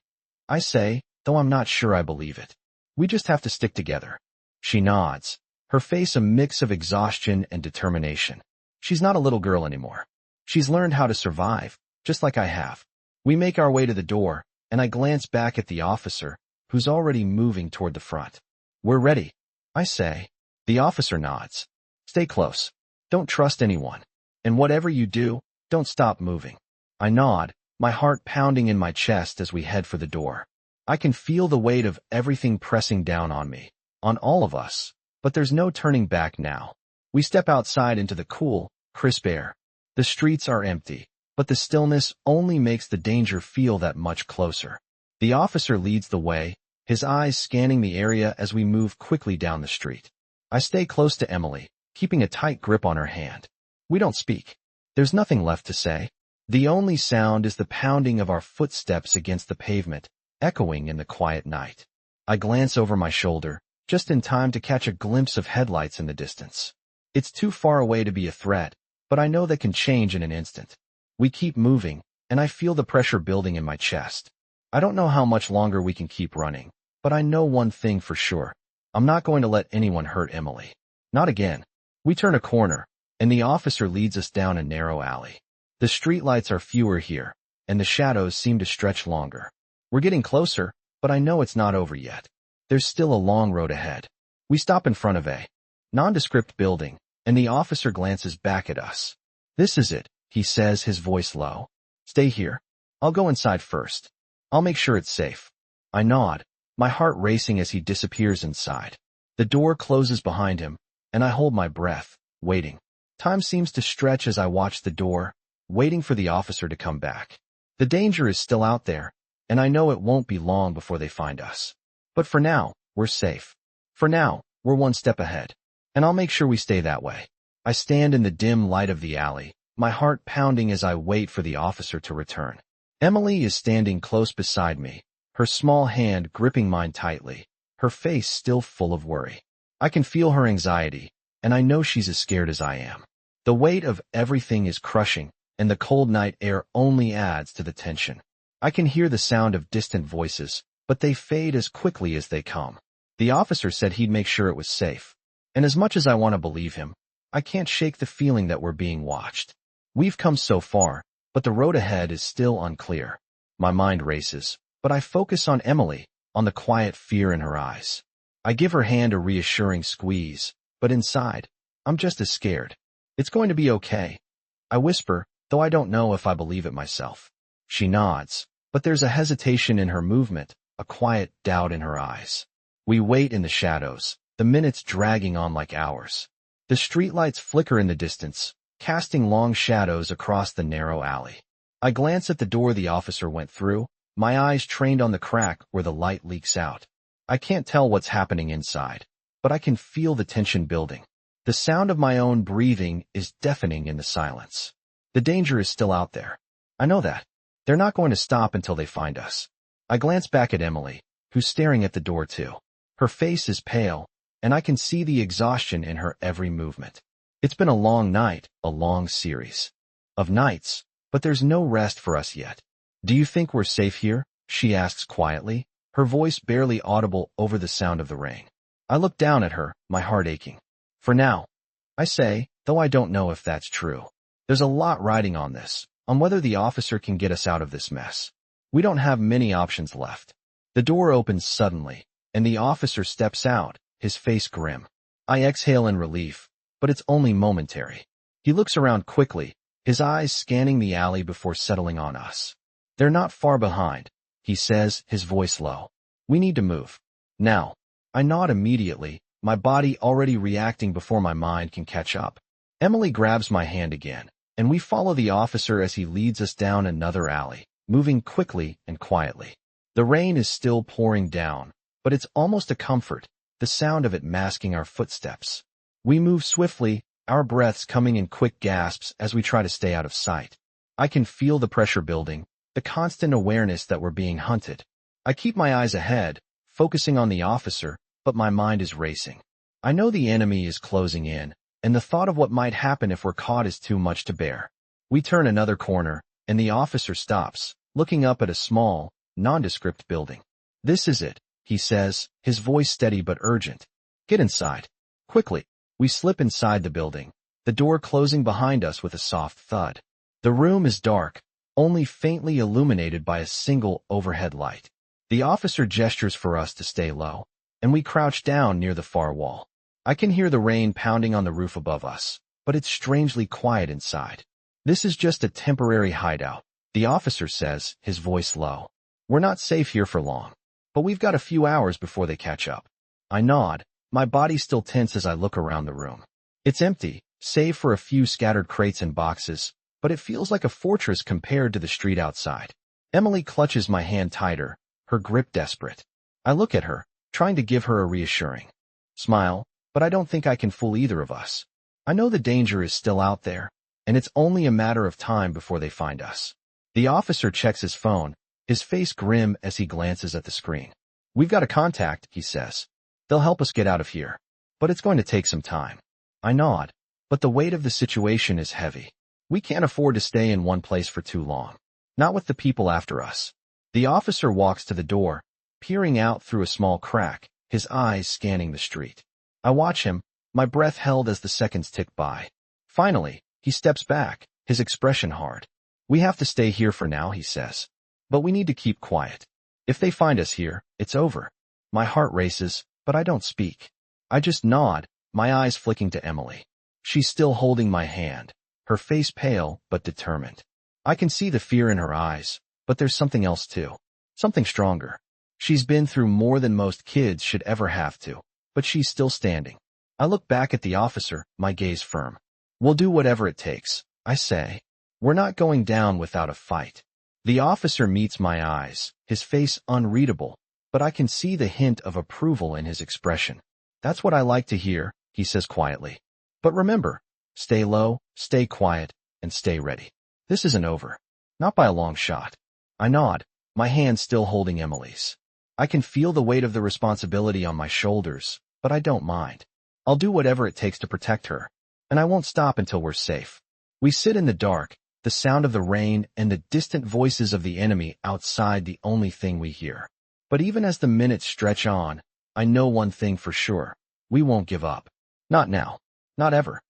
I say, though I'm not sure I believe it. We just have to stick together. She nods, her face a mix of exhaustion and determination. She's not a little girl anymore. She's learned how to survive, just like I have. We make our way to the door, and I glance back at the officer, who's already moving toward the front. We're ready, I say. The officer nods. Stay close. Don't trust anyone. And whatever you do, don't stop moving. I nod, my heart pounding in my chest as we head for the door. I can feel the weight of everything pressing down on me, on all of us, but there's no turning back now. We step outside into the cool, crisp air. The streets are empty, but the stillness only makes the danger feel that much closer. The officer leads the way, his eyes scanning the area as we move quickly down the street. I stay close to Emily, keeping a tight grip on her hand. We don't speak. There's nothing left to say. The only sound is the pounding of our footsteps against the pavement, echoing in the quiet night. I glance over my shoulder, just in time to catch a glimpse of headlights in the distance. It's too far away to be a threat, but I know that can change in an instant. We keep moving, and I feel the pressure building in my chest. I don't know how much longer we can keep running, but I know one thing for sure. I'm not going to let anyone hurt Emily. Not again. We turn a corner, and the officer leads us down a narrow alley. The streetlights are fewer here, and the shadows seem to stretch longer. We're getting closer, but I know it's not over yet. There's still a long road ahead. We stop in front of a nondescript building, and the officer glances back at us. This is it, he says, his voice low. Stay here. I'll go inside first. I'll make sure it's safe. I nod, my heart racing as he disappears inside. The door closes behind him, and I hold my breath, waiting. Time seems to stretch as I watch the door, waiting for the officer to come back. The danger is still out there, and I know it won't be long before they find us. But for now, we're safe. For now, we're one step ahead. And I'll make sure we stay that way. I stand in the dim light of the alley, my heart pounding as I wait for the officer to return. Emily is standing close beside me, her small hand gripping mine tightly, her face still full of worry. I can feel her anxiety, and I know she's as scared as I am. The weight of everything is crushing, and the cold night air only adds to the tension. I can hear the sound of distant voices, but they fade as quickly as they come. The officer said he'd make sure it was safe. And as much as I want to believe him, I can't shake the feeling that we're being watched. We've come so far, but the road ahead is still unclear. My mind races, but I focus on Emily, on the quiet fear in her eyes. I give her hand a reassuring squeeze, but inside, I'm just as scared. It's going to be okay. I whisper, though I don't know if I believe it myself. She nods, but there's a hesitation in her movement, a quiet doubt in her eyes. We wait in the shadows, the minutes dragging on like hours. The streetlights flicker in the distance, casting long shadows across the narrow alley. I glance at the door the officer went through, my eyes trained on the crack where the light leaks out. I can't tell what's happening inside, but I can feel the tension building. The sound of my own breathing is deafening in the silence. The danger is still out there. I know that. They're not going to stop until they find us. I glance back at Emily, who's staring at the door too. Her face is pale, and I can see the exhaustion in her every movement. It's been a long night, a long series of nights, but there's no rest for us yet. Do you think we're safe here? She asks quietly, her voice barely audible over the sound of the rain. I look down at her, my heart aching. For now, I say, though I don't know if that's true. There's a lot riding on this, on whether the officer can get us out of this mess. We don't have many options left. The door opens suddenly, and the officer steps out, his face grim. I exhale in relief, but it's only momentary. He looks around quickly, his eyes scanning the alley before settling on us. They're not far behind, he says, his voice low. We need to move. Now. I nod immediately, my body already reacting before my mind can catch up. Emily grabs my hand again, and we follow the officer as he leads us down another alley, moving quickly and quietly. The rain is still pouring down, but it's almost a comfort, the sound of it masking our footsteps. We move swiftly, our breaths coming in quick gasps as we try to stay out of sight. I can feel the pressure building, the constant awareness that we're being hunted. I keep my eyes ahead, focusing on the officer, but my mind is racing. I know the enemy is closing in, and the thought of what might happen if we're caught is too much to bear. We turn another corner, and the officer stops, looking up at a small, nondescript building. This is it, he says, his voice steady but urgent. Get inside. Quickly. We slip inside the building, the door closing behind us with a soft thud. The room is dark, only faintly illuminated by a single overhead light. The officer gestures for us to stay low, and we crouch down near the far wall. I can hear the rain pounding on the roof above us, but it's strangely quiet inside. This is just a temporary hideout, the officer says, his voice low. We're not safe here for long, but we've got a few hours before they catch up. I nod, my body still tense as I look around the room. It's empty, save for a few scattered crates and boxes, but it feels like a fortress compared to the street outside. Emily clutches my hand tighter, her grip desperate. I look at her, trying to give her a reassuring smile, but I don't think I can fool either of us. I know the danger is still out there, and it's only a matter of time before they find us. The officer checks his phone, his face grim as he glances at the screen. We've got a contact, he says. They'll help us get out of here, but it's going to take some time. I nod, but the weight of the situation is heavy. We can't afford to stay in one place for too long. Not with the people after us. The officer walks to the door, peering out through a small crack, his eyes scanning the street. I watch him, my breath held as the seconds tick by. Finally, he steps back, his expression hard. We have to stay here for now, he says. But we need to keep quiet. If they find us here, it's over. My heart races, but I don't speak. I just nod, my eyes flicking to Emily. She's still holding my hand, her face pale but determined. I can see the fear in her eyes, but there's something else too. Something stronger. She's been through more than most kids should ever have to, but she's still standing. I look back at the officer, my gaze firm. We'll do whatever it takes, I say. We're not going down without a fight. The officer meets my eyes, his face unreadable, but I can see the hint of approval in his expression. That's what I like to hear, he says quietly. But remember, stay low, stay quiet, and stay ready. This isn't over. Not by a long shot. I nod, my hand still holding Emily's. I can feel the weight of the responsibility on my shoulders, but I don't mind. I'll do whatever it takes to protect her, and I won't stop until we're safe. We sit in the dark, the sound of the rain and the distant voices of the enemy outside the only thing we hear. But even as the minutes stretch on, I know one thing for sure. We won't give up. Not now. Not ever.